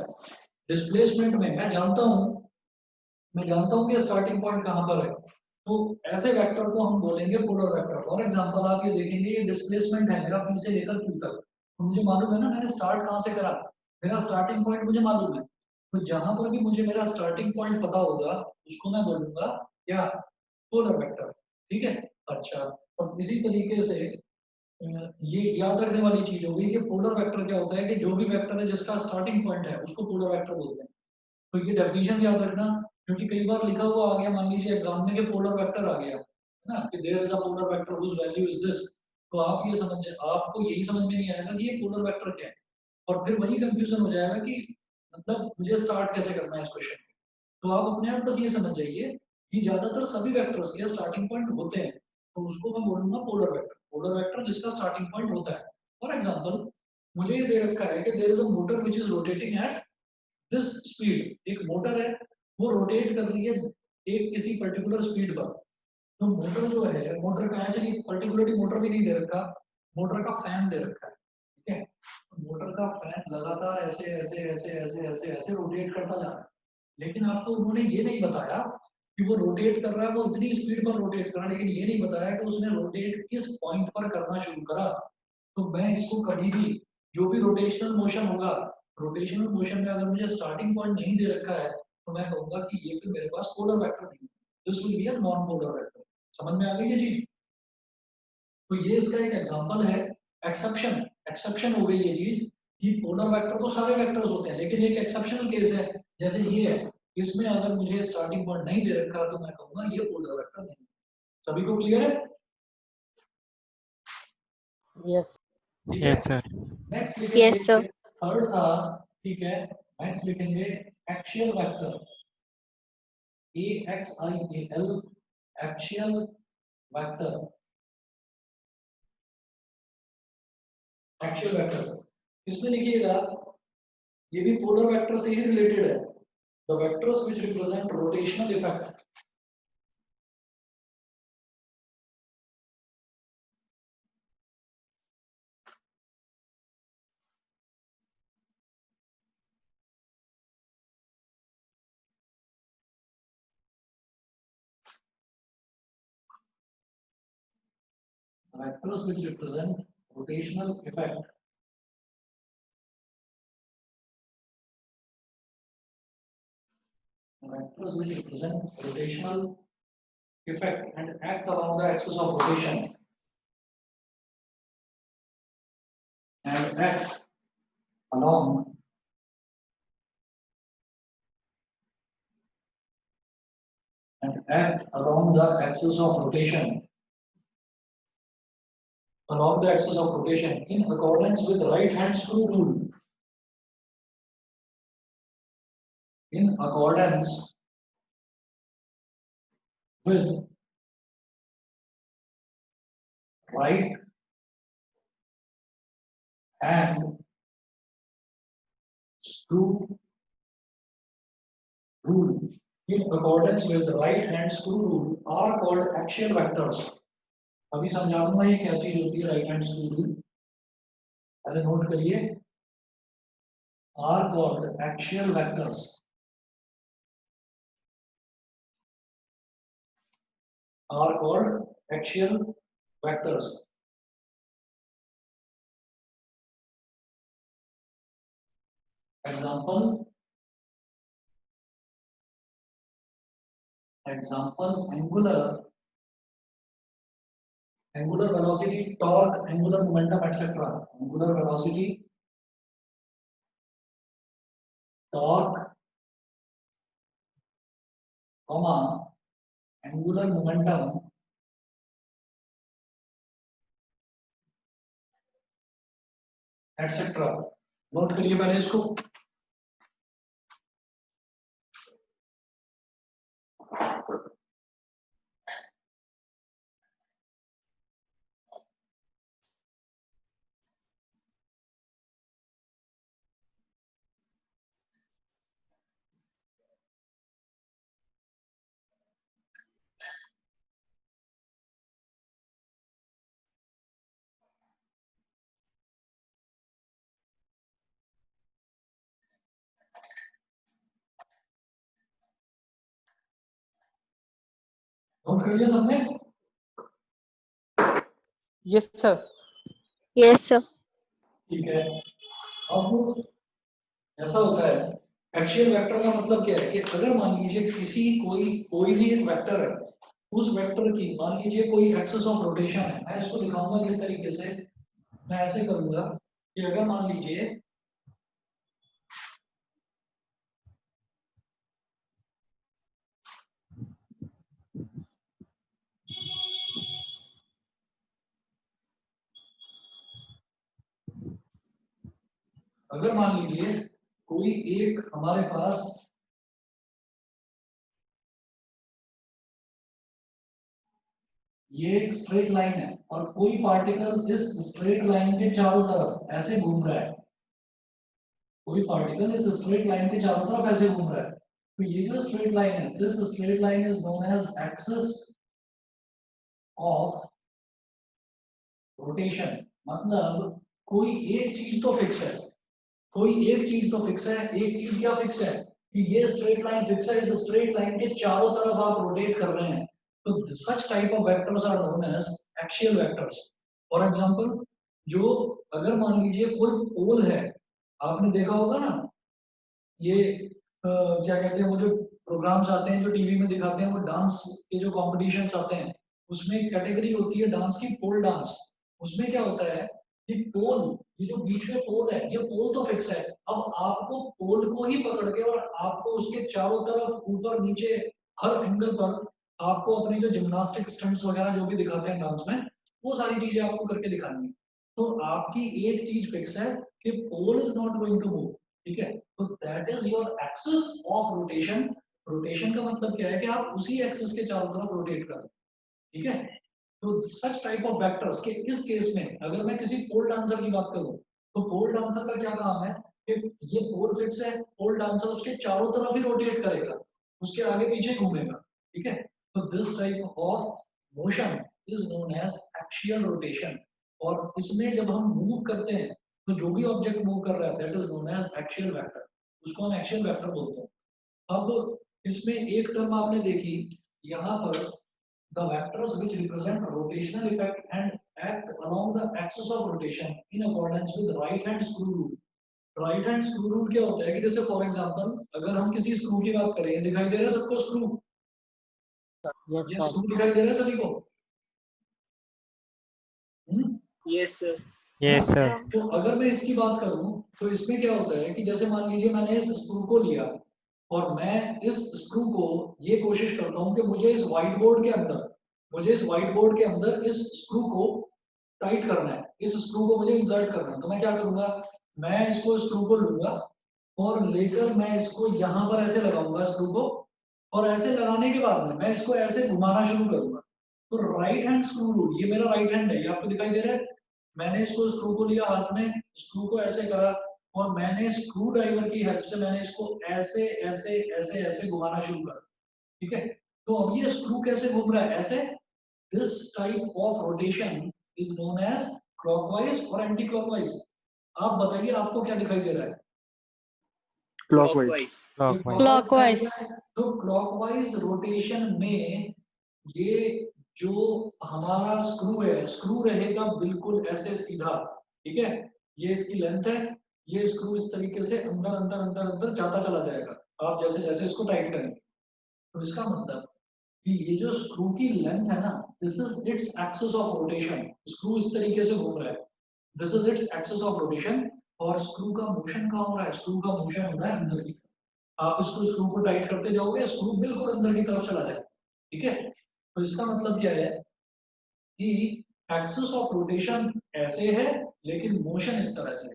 डिस्प्लेसमेंट में मैं जानता हूं कि स्टार्टिंग पॉइंट कहां पर है, तो ऐसे वेक्टर को हम बोलेंगे पोलर वेक्टर। फॉर एग्जांपल आप ये देखेंगे, ये डिस्प्लेसमेंट है मेरा P से लेकर Q तक, तो मुझे मालूम है ना मैंने स्टार्ट कहां से करा, मेरा स्टार्टिंग पॉइंट मुझे मालूम है, तो जहां पर भी मुझे मेरा स्टार्टिंग पॉइंट पता होगा उसको मैं बोलूंगा क्या, पोलर वेक्टर। ठीक है, अच्छा, और इसी तरीके से ये याद रखने वाली चीज होगी कि पोलर वेक्टर क्या होता है, कि जो भी वेक्टर है जिसका स्टार्टिंग पॉइंट है उसको पोलर वेक्टर बोलते हैं। तो ये डेफिनेशन याद रखना, क्योंकि कई बार लिखा हुआ आ गया, मान लीजिए एग्जाम में कि पोलर वेक्टर आ गया है ना, कि there is a polar vector whose value is this, तो आप ये समझ, आपको यही समझ में नहीं आएगा कि ये पोलर वेक्टर क्या है, और फिर वही कंफ्यूजन हो जाएगा कि मतलब मुझे स्टार्ट कैसे करना है इस क्वेश्चन। तो आप अपने आप बस ये समझ जाइए कि ज्यादातर सभी वेक्टर्स के स्टार्टिंग पॉइंट होते हैं, तो उसको मैं बोलूंगा पोलर वेक्टर, पोलर वेक्टर जिसका स्टार्टिंग पॉइंट होता है। फॉर एग्जांपल, मुझे ये दे रखा है कि there is a motor which is rotating at this speed, एक मोटर है वो रोटेट कर रही है एक किसी पर्टिकुलर स्पीड पर, तो मोटर जो है, मोटर का एक्चुअली पर्टिकुलरली मोटर भी नहीं दे रखा, मोटर का फैन दे रखा है। ठीक है, मोटर का फैन लगातार ऐसे ऐसे ऐसे ऐसे ऐसे ऐसे रोटेट करता जा रहा है, लेकिन आपको उन्होंने ये नहीं बताया कि वो रोटेट कर रहा है, वो इतनी स्पीड पर रोटेट कर रहा है, लेकिन ये नहीं बताया कि उसने रोटेट किस पॉइंट पर करना शुरू करा। तो मैं इसको कभी भी, जो भी रोटेशनल मोशन होगा, रोटेशनल मोशन में अगर मुझे स्टार्टिंग पॉइंट नहीं दे रखा है, तो मैं कहूंगा कि ये फिर मेरे पास पोलर वेक्टर नहीं है, this will be a non polar vector. समझ में आ गई ये चीज? तो ये इसका एक एग्जांपल है। एक्सेप्शन, एक्सेप्शन हो गई ये चीज कि पोलर वेक्टर तो सारे वेक्टर्स होते हैं, लेकिन एक एक्सेप्शनल केस है, जैसे ये है, इसमें अगर मुझे स्टार्टिंग पॉइंट नहीं दे रखा तो मैं कहूंगा ये पोलर वेक्टर नहीं है। सभी को क्लियर है? यस ठीक है, यस सर। नेक्स्ट यस लिखेंगे, सर। थर्ड था, ठीक है, नेक्स्ट लिखेंगे axial vector, AXIAL, axial vector, axial vector. इसमें लिखिएगा, ये भी पोलर वेक्टर से ही रिलेटेड है, the vectors which represent rotational effect, vectors which represent rotational effect vectors which represent rotational effect and act along the axis of rotation and act along the axis of rotation in accordance with right hand screw rule. In accordance with right hand screw rule. In accordance with the right hand screw rule are called axial vectors. अभी समझा दूंगा ये क्या चीज होती है right hand screw rule. पहले note करिए. Are called axial vectors. Are called axial vectors. Example angular velocity, torque, angular momentum, etc. Angular velocity, torque, comma, angular momentum, etc. Note करिए पहले इसको. नोट कर लिया सबने? Yes sir. Yes, sir. ठीक है. अब ऐसा होता है, एक्सियल वेक्टर का मतलब क्या है कि अगर मान लीजिए कोई भी एक वेक्टर है, उस वेक्टर की मान लीजिए कोई एक्सिस ऑफ रोटेशन है. मैं इसको दिखाऊंगा किस तरीके से. मैं ऐसे करूंगा कि अगर मान लीजिए कोई एक हमारे पास ये एक स्ट्रेट लाइन है और कोई पार्टिकल इस स्ट्रेट लाइन के चारों तरफ ऐसे घूम रहा है. कोई पार्टिकल इस स्ट्रेट लाइन के चारों तरफ ऐसे घूम रहा है. तो ये जो स्ट्रेट लाइन है, this straight line is known as axis of rotation. मतलब कोई एक चीज तो फिक्स है. एक चीज क्या फिक्स है कि ये स्ट्रेट लाइन फिक्स है. इस स्ट्रेट लाइन के चारों तरफ आप रोटेट कर रहे हैं. तो such type of vectors are known as axial vectors. For example, जो अगर मान लीजिए कोई पोल है, आपने देखा होगा ना, ये क्या कहते हैं, वो जो प्रोग्राम्स आते हैं जो टीवी में दिखाते हैं, वो डांस के जो कॉम्पिटिशन्स आते हैं, उसमें एक कैटेगरी होती है डांस की, पोल डांस. उसमें क्या होता है कि पोल, ये जो बीच में पोल है, ये पोल तो फिक्स है. अब आपको पोल को ही पकड़ के और आपको उसके चारों तरफ ऊपर नीचे हर एंगल पर आपको अपने जो जिम्नास्टिक स्टंट्स वगैरह जो भी दिखाते हैं डांस में, वो सारी चीजें आपको करके दिखानी है. तो आपकी एक चीज फिक्स है कि pole is not going to move. ठीक है. तो that is your axis of rotation. Rotation का मतलब क्या है कि आप उसी एक्सिस के चारों तरफ रोटेट कर रहे हैं. ठीक है. तो सच टाइप ऑफ वेक्टर्स के इस केस में अगर मैं किसी पोल डांसर की बात करूं, तो पोल डांसर का क्या काम है कि ये पोल फिक्स है, पोल डांसर उसके चारों तरफ ही रोटेट करेगा, उसके आगे पीछे घूमेगा. ठीक है. So this type of motion is known as axial rotation. और इसमें जब हम मूव करते हैं तो जो भी ऑब्जेक्ट मूव कर रहा है that is known as axial vector. उसको हम axial vector बोलते हैं. अब इसमें एक टर्म आपने देखी यहाँ पर, the vectors which represent rotational effect and act along the axis of rotation in accordance with right hand screw rule. Right hand screw rule क्या होता है कि जैसे फॉर एग्जांपल अगर हम किसी स्क्रू की बात करें, दिखाई दे रहा है सबको स्क्रू, यस ये सर स्क्रू दिखाई दे रहा है सभी को? Yes, sir. Yes, sir. तो अगर मैं इसकी बात करूं तो इसमें क्या होता है कि जैसे मान लीजिए मैंने इस स्क्रू को लिया और मैं इस स्क्रू को ये कोशिश करता हूं कि मुझे इस व्हाइट बोर्ड के अंदर इस स्क्रू को टाइट करना है, इस स्क्रू को मुझे इंसर्ट करना है। तो मैं क्या करूंगा, मैं इसको स्क्रू को लूंगा और लेकर मैं इसको यहाँ पर ऐसे लगाऊंगा स्क्रू को, और ऐसे लगाने के बाद में मैं इसको ऐसे घुमाना शुरू करूंगा। तो राइट हैंड स्क्रू रूल, ये मेरा राइट हैंड है, ये आपको दिखाई दे रहा है। मैंने इसको स्क्रू को लिया हाथ में, स्क्रू को ऐसे करा और मैंने स्क्रू ड्राइवर की हेल्प से मैंने इसको ऐसे ऐसे ऐसे ऐसे घुमाना शुरू करा। ठीक है, तो अब ये स्क्रू कैसे घूम रहा है? ऐसे। This type of rotation is known as clockwise और एंटी क्लॉकवाइज। आप बताइए आपको क्या दिखाई दे रहा है? Clockwise. Clockwise. Clockwise. तो क्लॉकवाइज रोटेशन में ये जो हमारा स्क्रू है, स्क्रू रहेगा बिल्कुल ऐसे सीधा। ठीक है, ये इसकी लेंथ है, ये स्क्रू इस तरीके से अंदर अंदर अंदर अंदर जाता चला जाएगा आप जैसे जैसे इसको टाइट करेंगे। तो इसका मतलब कि ये जो स्क्रू की लेंथ है ना, this is its axis of rotation. Screw इस तरीके से घूम रहा है, this is its axis of rotation. और स्क्रू का मोशन कहाँ हो रहा है? स्क्रू का मोशन हो रहा है अंदर की तरफ। आप इसको स्क्रू को टाइट करते जाओगे, स्क्रू बिल्कुल अंदर की तरफ चला जाएगा। ठीक है, तो इसका मतलब क्या है कि एक्सिस ऑफ रोटेशन ऐसे है लेकिन मोशन इस तरह से।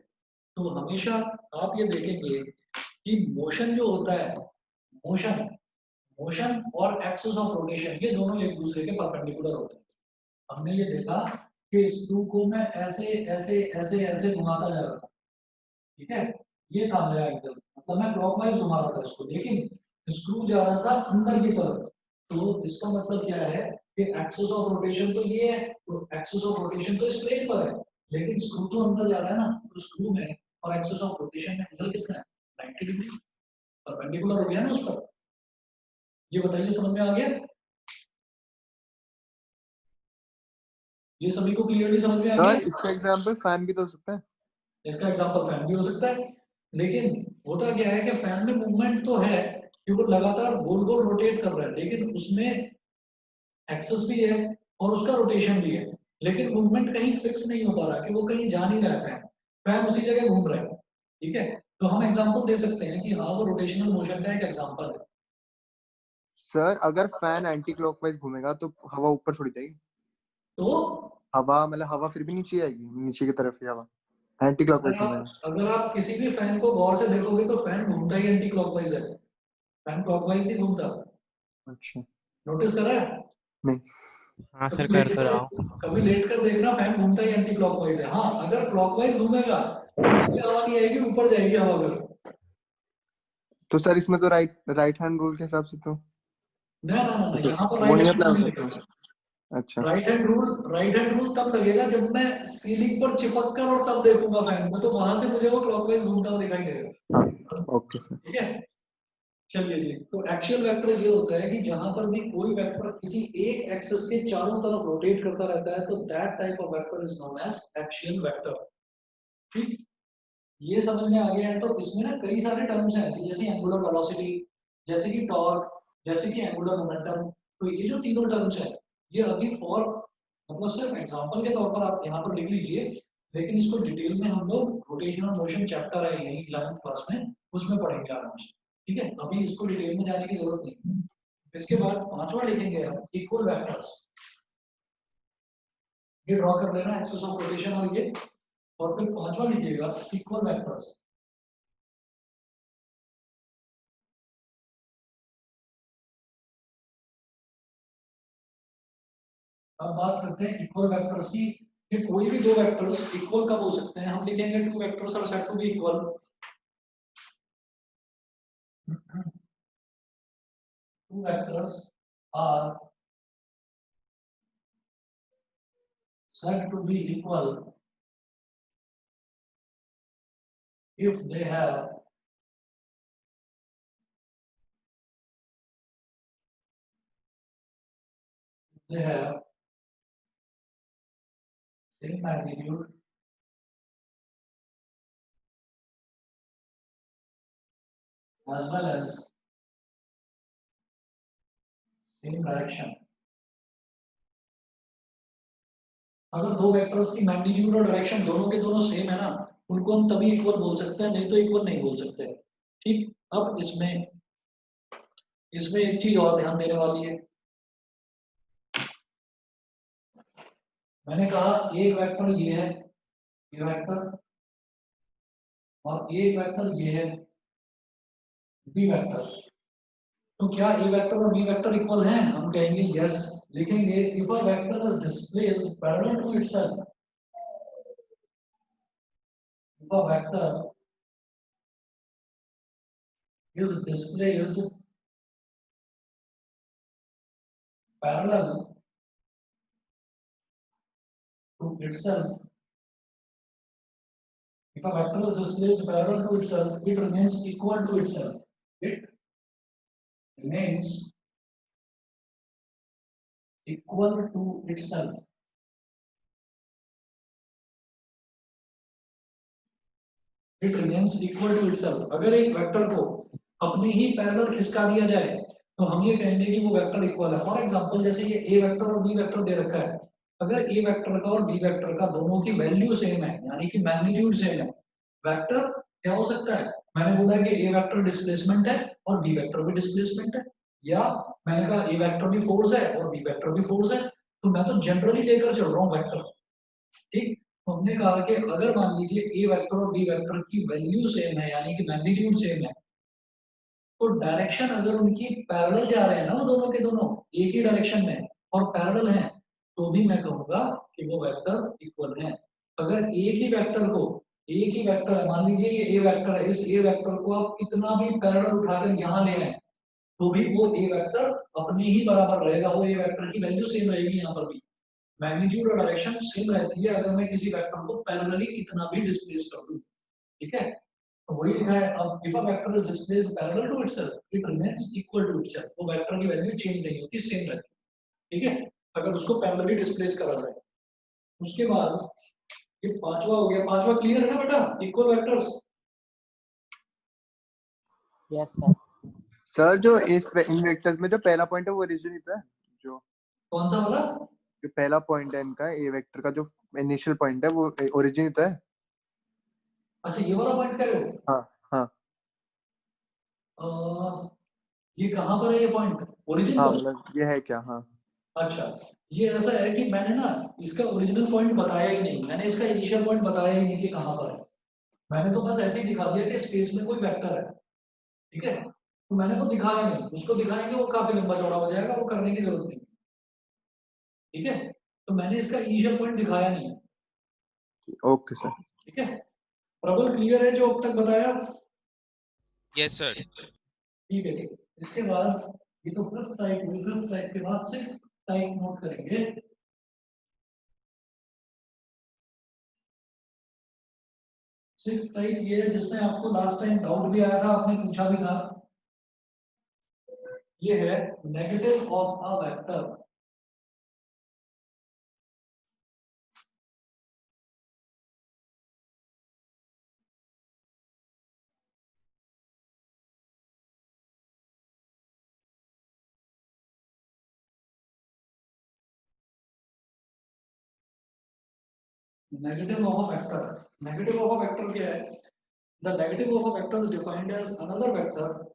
तो हमेशा आप ये देखेंगे कि मोशन जो होता है, मोशन मोशन और एक्सिस ऑफ रोटेशन ये दोनों एक दूसरे के परपेंडिकुलर होते हैं। हमने ये देखा कि स्क्रू को मैं ऐसे ऐसे ऐसे ऐसे घुमाता जा रहा था। ठीक है, ये था मेरा एंगल, मतलब मैं क्लॉकवाइज घुमा रहा था इसको, लेकिन स्क्रू जा रहा था अंदर की तरफ। तो इसका मतलब क्या है कि एक्सिस ऑफ रोटेशन तो ये है, तो एक्सिस ऑफ रोटेशन तो इस प्लेन पर है, लेकिन स्क्रू तो अंदर जा रहा है ना। तो स्क्रू में और एक्सिस ऑफ रोटेशन में एंगल कितना है? 90 डिग्री, परपेंडिकुलर हो गया ना उस पर। ये बताइए, समझ में आ गया? ये सभी को क्लियरली समझ में आ गया? सर इसका एग्जांपल फैन भी तो हो सकता है। इसका एग्जांपल फैन भी हो सकता है, लेकिन होता क्या है कि फैन में मूवमेंट तो है कि वो लगातार गोल गोल रोटेट कर रहा है, लेकिन उसमें एक्सिस भी है और उसका रोटेशन भी है, लेकिन मूवमेंट कहीं फिक्स नहीं हो पा रहा कि वो कहीं जा नहीं रहा है। फैन फैन उसी जगह घूम रहा है। ठीक है, तो हम एग्जांपल दे सकते हैं कि हाँ वो रोटेशनल मोशन का एक एग्जांपल है। सर अगर फैन एंटी क्लॉकवाइज घूमेगा तो हवा ऊपर थोड़ी जाएगी। तो हवा मतलब हवा फिर भी नीचे आएगी, नीचे की तरफ ही हवा एंटी क्लॉकवाइज घूमेगा। अगर आप किसी भी फैन को गौर से देखोगे तो फैन घूमता ही एंटी क्लॉकवाइज है, फैन क्लॉकवाइज नहीं घूमता। अच्छा, नोटिस करा है? नहीं। हाँ सर, कभी कर लेट तो रहा कर हूँ। कभी लेट कर देखना, फैन घूमता ही एंटी क्लॉकवाइज है। हाँ, अगर क्लॉकवाइज घूमेगा तो नीचे हवा नहीं आएगी, ऊपर जाएगी हवा। अगर तो सर इसमें तो राइट हैंड रूल के हिसाब से तो ना ना ना ना, यहाँ पर वो राइट नहीं हैंड अप्लाई रूल हो नहीं सकता। लगेगा। अच्छा, राइट हैंड रूल तब लगेगा जब मैं सीलिंग पर चिपक कर और तब देखूंगा फैन को, तो वहां से मुझे वो क्लॉकवाइज घूमता हुआ दिखाई देगा। हाँ ओके सर। ठीक है, चलिए जी। तो एक्सियल वेक्टर ये होता है कि जहां पर भी कोई वेक्टर किसी एक एक्सिस के चारों तरफ रोटेट करता रहता है, तो that type of vector is known as axial vector. ठीक, ये समझ में आ गया है? तो इसमें ना कई सारे टर्म्स हैं ऐसे, जैसे एंगुलर वेलोसिटी, जैसे कि टॉर्क, जैसे कि एंगुलर मोमेंटम। तो ये जो तीनों टर्म्स हैं, ये अभी फॉर मतलब सिर्फ एग्जांपल के तौर पर आप यहाँ पर लिख लीजिए, लेकिन इसको डिटेल में हम लोग रोटेशनल मोशन चैप्टर है यही 11th क्लास में, उसमें पढ़ेंगे आराम से। ठीक है, अभी इसको डिटेल में जाने की जरूरत नहीं। इसके बाद पांचवा लिखेंगे हम इक्वल वेक्टर्स। ये ड्रॉ कर लेना एक्सिस ऑफ रोटेशन और ये, और फिर पांचवा लिखिएगा इक्वल वेक्टर्स। अब बात करते हैं इक्वल वेक्टर्स की, कि कोई भी दो वेक्टर्स इक्वल कब हो सकते हैं? हम लिखेंगे two vectors are said to be equal. Two vectors are said to be equal if they have same magnitude as well as same direction. अगर दो वेक्टर्स की मैग्नीट्यूड और डायरेक्शन दोनों के दोनों सेम है ना, उनको हम तभी इक्वल बोल सकते हैं, नहीं तो इक्वल नहीं बोल सकते। ठीक, अब इसमें एक चीज और ध्यान देने वाली है। मैंने कहा एक वेक्टर ये है, ये वेक्टर, और एक वेक्टर ये है, बी वेक्टर। तो क्या ए वेक्टर और बी वेक्टर इक्वल हैं? हम कहेंगे यस, लिखेंगे if a vector is displaced parallel to itself, if a vector is displaced parallel to itself. If a vector is displaced parallel to itself, it remains equal to itself. It remains equal to itself. It remains equal to itself. अगर एक vector को अपने ही parallel खिसका दिया जाए तो हम ये कहेंगे कि वो वेक्टर इक्वल है। फॉर एग्जांपल जैसे ये ए वेक्टर और बी वेक्टर दे रखा है, अगर ए वेक्टर का और बी वेक्टर का दोनों की वैल्यू सेम है, यानी कि मैग्नीट्यूड सेम है, वेक्टर क्या हो सकता है? मैंने बोला कि ए वेक्टर डिस्प्लेसमेंट है और बी वेक्टर भी डिस्प्लेसमेंट है, या मैंने कहा ए वेक्टर भी फोर्स है और बी वेक्टर भी फोर्स है, तो मैं तो जनरली लेकर चल रहा हूँ वेक्टर। ठीक, हमने कहा कि अगर मान लीजिए ए वेक्टर और बी वेक्टर की वैल्यू सेम है, यानी कि मैग्नीट्यूड सेम है, तो डायरेक्शन अगर उनकी पैरेलल जा रहे हैं ना, वो दोनों के दोनों एक ही डायरेक्शन में और पैरेलल हैं, तो भी मैं कहूंगा कि वो वेक्टर इक्वल हैं। अगर एक ही वेक्टर को, एक ही वेक्टर है, मान लीजिए ये ए वेक्टर है, इस ए वेक्टर को आप कितना भी पैरेलल उठाकर यहाँ ले आए तो भी वो ए वेक्टर अपने ही बराबर रहेगा, वो ए वेक्टर की वैल्यू सेम रहेगी, यहाँ पर भी मैग्नीट्यूड और डायरेक्शन सेम रहती है अगर मैं किसी वेक्टर को पैरेलली कितना भी डिस्प्लेस कर दूं। ठीक है, तो वही लिखा है। अब if a vector is displaced parallel to itself it remains equal to itself, वो वेक्टर की वैल्यू चेंज नहीं होती, सेम रहती है। ठीक है, अगर उसको पैरेलली डिस्प्लेस करा जाए। उसके बाद ये पांचवा हो गया, पांचवा क्लियर है ना बेटा, equal vectors? Yes sir. Sir जो इन वेक्टर्स में जो पहला पॉइंट है वो ओरिजिन ही तो है, जो कौन सा वाला? जो पहला पॉइंट है इनका ए वेक्टर का जो इनिशियल पॉइंट है वो ओरिजिन ही तो है। अच्छा, ये वाला पॉइंट कह रहे हो? हाँ हाँ ये कहाँ पर है ये पॉइंट? ओरिजिन हाँ, पर? मतलब ये है क्या? हाँ अच्छा, ये ऐसा है कि मैंने ना इसका ओरिजिनल पॉइंट बताया ही नहीं, मैंने इसका इनिशियल पॉइंट बताया ही नहीं कि कहाँ पर है। मैंने तो बस ऐसे ही दिखा दिया कि स्पेस में कोई वेक्टर है। ठीक है, तो मैंने वो दिखाया नहीं, उसको दिखाएंगे वो काफी लंबा चौड़ा हो जाएगा, वो करने की जरूरत नहीं। ठीक है, तो मैंने इसका इनिशियल पॉइंट दिखाया नहीं। Okay sir. ठीक है, प्रबल क्लियर है जो अब तक बताया? Yes sir. ठीक है, ठीक है। इसके बाद ये तो फिफ्थ टाइप हुई, फिफ्थ टाइप के बाद सिक्स्थ टाइप नोट करेंगे। सिक्स्थ टाइप ये है जिसमें आपको लास्ट टाइम डाउट भी आया था, आपने पूछा भी था। ये है negative of a vector. Negative of a vector, negative of a vector क्या है? The negative of a vector is defined as another vector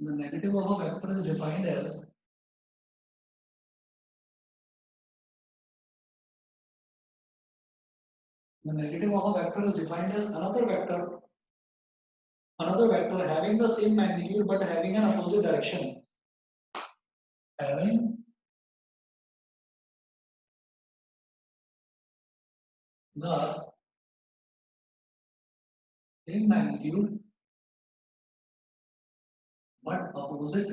the negative of a vector is defined as the negative of a vector is defined as another vector having the same magnitude but having an opposite direction, having the same magnitude but opposite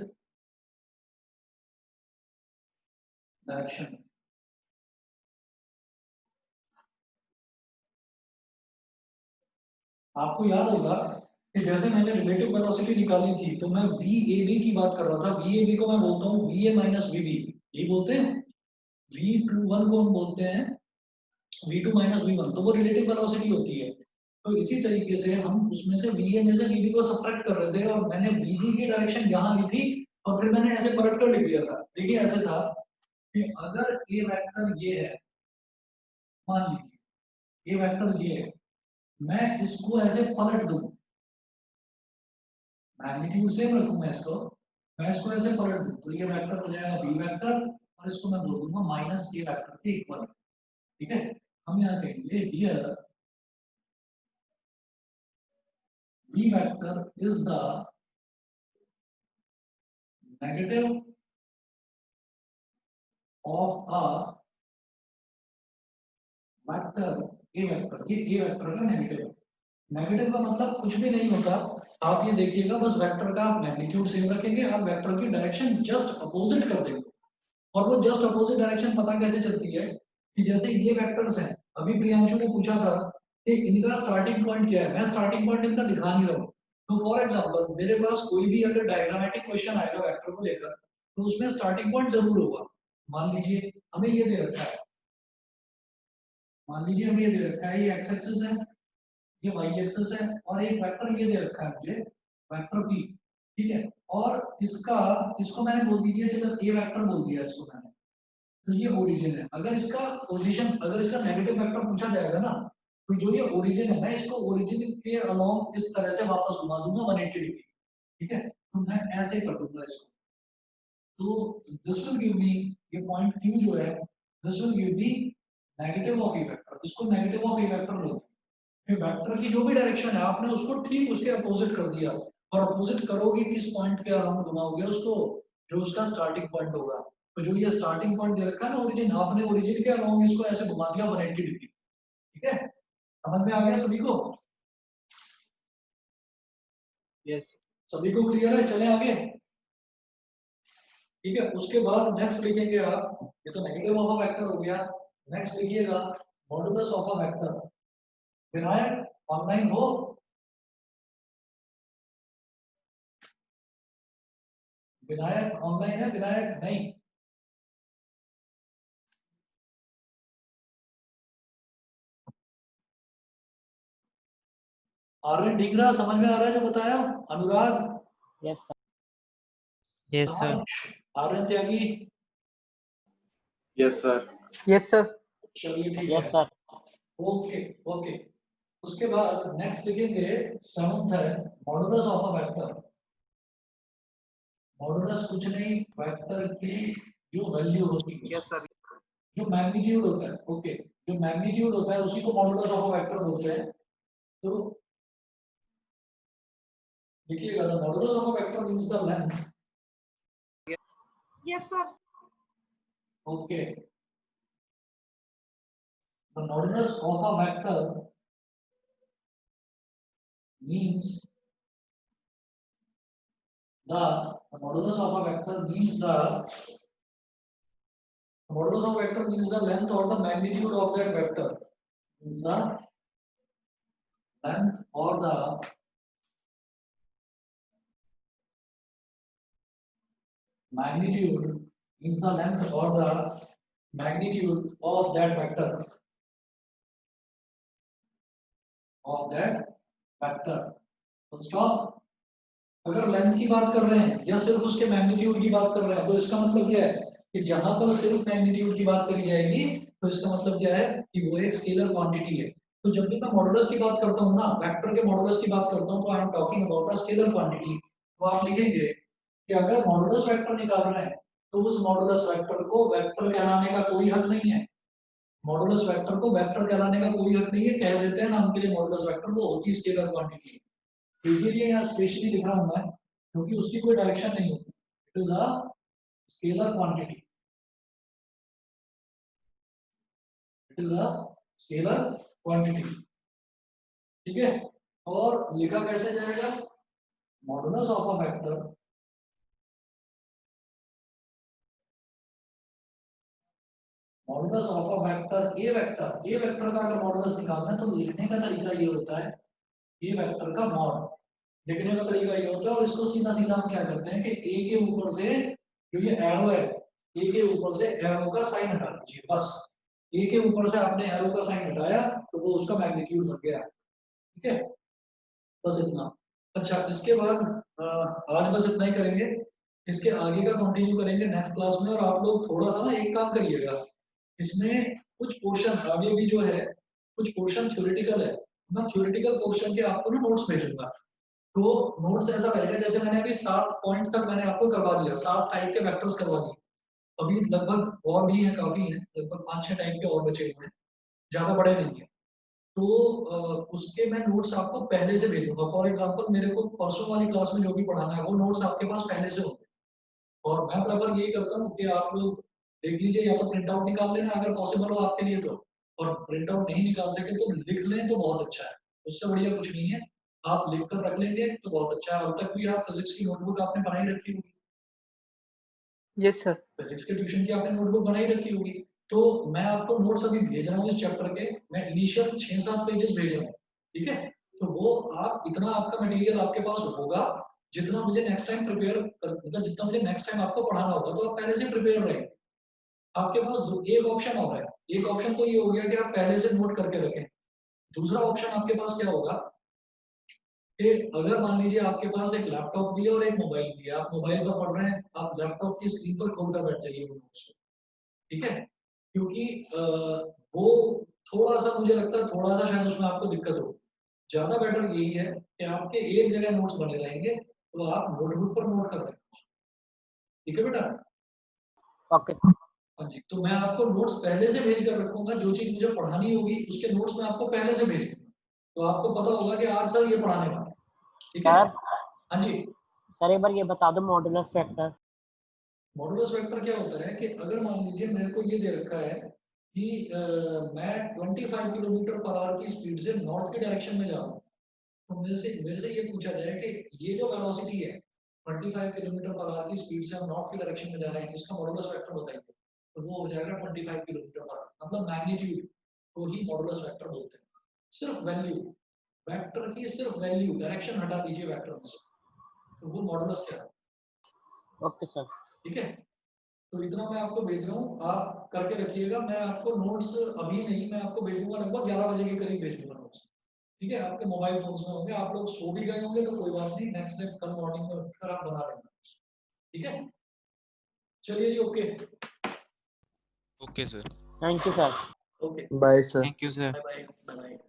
direction. आपको याद होगा कि जैसे मैंने relative velocity निकाली थी तो मैं VAB की बात कर रहा था। VAB को मैं बोलता हूँ VA माइनस VB, यही बोलते हैं। V21 को हम बोलते हैं V2 माइनस V1, तो वो रिलेटिव वेलोसिटी होती है। तो इसी तरीके से हम उसमें से VA में से VB को सब्ट्रैक्ट कर रहे थे और मैंने VB की डायरेक्शन यहाँ ली थी और फिर मैंने ऐसे पलट कर लिख दिया था। देखिए ऐसे था कि अगर A वेक्टर ये है, मान लीजिए A वेक्टर ये है, मैं इसको ऐसे पलट दूं, मैग्नीट्यूड सेम रखूं मैं इसको ऐसे पलट दूं तो ये वेक्टर हो जाएगा B वेक्टर और इसको मैं बोल दूंगा माइनस A वेक्टर के इक्वल। ठीक है, हम यहाँ कहेंगे here B vector is the negative of a vector A vector। ये A vector का नेगेटिव है। नेगेटिव का मतलब कुछ भी नहीं होता, आप ये देखिएगा बस वेक्टर का मैग्नीट्यूड सेम रखेंगे, आप वेक्टर की डायरेक्शन जस्ट अपोजिट कर देंगे। और वो जस्ट अपोजिट डायरेक्शन पता कैसे चलती है कि जैसे ये वेक्टर्स हैं, अभी प्रियांशु ने पूछा था कि इनका स्टार्टिंग पॉइंट क्या है, मैं स्टार्टिंग पॉइंट इनका दिखा नहीं रहा हूँ। तो फॉर एग्जांपल मेरे पास कोई भी अगर डायग्रामेटिक क्वेश्चन आएगा वेक्टर को लेकर तो उसमें स्टार्टिंग पॉइंट जरूर होगा। मान लीजिए हमें ये दे रखा है, मान लीजिए हमें ये दे रखा है, ये एक्स एक्सिस है, ये वाई एक्सिस है और एक वेक्टर ये दे रखा है मुझे, वेक्टर p। ठीक है, और इसको मैंने बोल दीजिए, चलो ए वेक्टर बोल दिया इसको मैंने, तो ये ओरिजिन है। अगर इसका पोजीशन, अगर इसका नेगेटिव वेक्टर पूछा जाएगा ना, तो जो ये ओरिजिन है मैं इसको ओरिजिन के अलोंग इस तरह से वापस घुमा दूंगा 180 डिग्री। ठीक है, तो मैं ऐसे कर दूंगा इसको, तो दिस विल गिव मी, ये पॉइंट q जो है, this will give me negative of A vector. इसको नेगेटिव ऑफ ए वेक्टर लो, फिर वेक्टर की जो भी डायरेक्शन है आपने उसको ठीक उसके अपोजिट कर दिया, और अपोजिट करोगे किस पॉइंट के अराउंड घुमाओगे उसको, जो उसका स्टार्टिंग पॉइंट होगा। तो जो ये स्टार्टिंग पॉइंट दे रखा है ना ओरिजिन, आपने ओरिजिन के अराउंड इसको ऐसे घुमा दिया 180 डिग्री। ठीक है, समझ में आ गया सभी को? यस सभी को क्लियर है? चले आगे। ठीक है, उसके बाद नेक्स्ट लिखेंगे आप, ये तो नेगेटिव ऑफ अ वेक्टर हो गया। नेक्स्ट लिखिएगा modulus of a vector. Vinayak online हो? विनायक ऑनलाइन है? विनायक नहीं? आर्यन ढींगरा समझ में आ रहा है जो बताया? Anurag? Yes sir. yes sir science? Aryan Tyagi? Yes sir. Yes sir. चलिए ठीक यस है, सर। Okay okay. उसके बाद नेक्स्ट लिखेंगे, सेवंथ है modulus of a vector. Modulus कुछ नहीं, वेक्टर की जो वैल्यू होती है, यस सर। जो मैग्नीट्यूड होता है, ओके, जो मैग्नीट्यूड होता है उसी को मॉडुलस ऑफ अ वेक्टर बोलते हैं। तो देखिएगा, the modulus of a vector means the length. Yes sir. Okay, the modulus of a vector means the modulus of a vector means the modulus of a vector means the length or the magnitude of that vector, means the length or the magnitude, means the length or the magnitude of that vector, of that vector। full stop। अगर length की बात कर रहे हैं या सिर्फ उसके magnitude की बात कर रहे हैं तो इसका मतलब क्या है कि जहां पर सिर्फ मैग्नीट्यूड की बात करी जाएगी तो इसका मतलब क्या है कि वो एक स्केलर क्वांटिटी है। तो जब भी मैं मॉडुलस की बात करता हूँ ना, वेक्टर के मॉडुलस की बात करता हूँ, तो I am talking about a scalar quantity. तो आप लिखेंगे कि अगर मॉडुलस वेक्टर निकाल रहे हैं तो उस मॉडुलस वेक्टर को वेक्टर कहलाने का कोई हक नहीं है। मॉडुलस वेक्टर को वेक्टर कहलाने का कोई हक नहीं है, कह देते हैं नाम के लिए मॉडुलस वेक्टर, वो होती है स्केलर क्वांटिटी। इसीलिए यहाँ स्पेशली लिख रहा हूं मैं, क्योंकि उसकी कोई डायरेक्शन नहीं होती। It is a scalar quantity, it is a scalar quantity. ठीक है, और लिखा कैसे जाएगा? Modulus of a vector modulus of a vector A vector का अगर मॉडुलस निकालना है तो लिखने का तरीका ये होता है ए वेक्टर का मॉड लिखने का तरीका ये होता है और इसको सीधा सीधा हम क्या करते हैं कि ए के ऊपर से जो ये एरो है ए के ऊपर से एरो का साइन हटा दीजिए बस ए के ऊपर से आपने एरो का साइन हटाया तो वो उसका मैग्नीट्यूड बन गया ठीक है बस इतना अच्छा इसके बाद आज बस इतना ही करेंगे इसके आगे का कंटिन्यू करेंगे नेक्स्ट क्लास में और आप लोग थोड़ा सा ना एक काम करिएगा इसमें कुछ पोर्शन आगे भी जो है कुछ पोर्शन थ्योरेटिकल है मैं थ्योरेटिकल पोर्शन के आपको ना नोट्स भेजूंगा तो नोट्स ऐसा रहेगा जैसे मैंने अभी 7 पॉइंट तक मैंने आपको करवा दिया 7 टाइप के वेक्टर्स करवा दिए अभी लगभग और भी हैं काफी हैं लगभग 5-6 टाइप के और बचे हुए हैं ज्यादा बड़े नहीं है तो उसके मैं नोट्स आपको पहले से भेजूंगा फॉर एग्जांपल मेरे को परसों वाली क्लास में जो भी पढ़ाना है वो नोट्स आपके पास पहले से होंगे और मैं प्रेफर यही करता हूँ कि आप लोग देख लीजिए या तो प्रिंट आउट निकाल लेना अगर पॉसिबल हो आपके लिए तो और प्रिंट आउट नहीं निकाल सके तो लिख लें तो बहुत अच्छा है उससे बढ़िया कुछ नहीं है आप लिख कर रख लेंगे तो बहुत अच्छा है अब तक भी आप फिजिक्स की नोटबुक आपने बनाई रखी होगी यस सर फिजिक्स के ट्यूशन की आपने नोटबुक बनाई रखी होगी तो मैं आपको नोट्स अभी भेज रहा हूँ इस चैप्टर के मैं इनिशियल 6-7 पेजेस भेज रहा हूँ ठीक है तो वो आप इतना आपका मटेरियल आपके पास होगा जितना मुझे नेक्स्ट टाइम प्रिपेयर मतलब जितना मुझे नेक्स्ट टाइम आपको पढ़ाना होगा तो आप पहले से प्रिपेयर रहेंगे आपके पास एक ऑप्शन और है एक ऑप्शन तो ये हो गया कि आप पहले से नोट करके रखें दूसरा ऑप्शन आपके पास क्या होगा कि अगर मान लीजिए आपके पास एक लैपटॉप भी है और एक मोबाइल भी है आप मोबाइल पर पढ़ रहे हैं आप लैपटॉप की स्क्रीन पर खोलकर बैठ जाइए वो नोट्स ठीक है क्योंकि वो थोड़ा सा मुझे लगता है थोड़ा सा शायद उसमें आपको दिक्कत हो ज्यादा बेटर यही है कि आपके एक जगह नोट्स बने रहेंगे तो आप नोटबुक पर नोट कर लेंगे ठीक है बेटा ओके हाँ जी तो मैं आपको नोट्स पहले से भेज कर रखूंगा जो चीज मुझे पढ़ानी होगी उसके नोट्स मैं आपको पहले से भेज दूंगा तो आपको पता होगा कि आज सर ये पढ़ाने वाला ठीक है सर हाँ जी सर एक बार ये बता दो मॉडुलस वेक्टर मॉडुलस वेक्टर क्या होता है कि अगर मान लीजिए मेरे को ये दे रखा है कि मैं 25 किलोमीटर पर आवर की स्पीड से नॉर्थ की डायरेक्शन में जा रहा हूँ तो मेरे से ये पूछा जाए कि ये जो वेलोसिटी है 25 किलोमीटर पर आवर की स्पीड से हम नॉर्थ की डायरेक्शन में जा रहे हैं इसका मॉडुलस वेक्टर बताइए तो वो हो जाएगा 25 किलोमीटर पर आवर मतलब मैग्नीट्यूड को ही मॉडुलस वेक्टर बोलते हैं सिर्फ वैल्यू वेक्टर की सिर्फ वैल्यू डायरेक्शन हटा दीजिए वेक्टर में से तो वो मॉडुलस क्या है ओके सर ठीक है तो इतना मैं आपको भेज रहा हूँ आप करके रखिएगा मैं आपको नोट्स अभी नहीं मैं आपको भेजूंगा लगभग 11 बजे के करीब भेजूंगा नोट्स ठीक है आपके मोबाइल फोन्स में होंगे आप लोग सो भी गए होंगे तो कोई बात नहीं नेक्स्ट डे कल मॉर्निंग में उठकर आप बना लेंगे ठीक है चलिए जी okay Okay, sir. Thank you sir okay bye sir thank you sir bye bye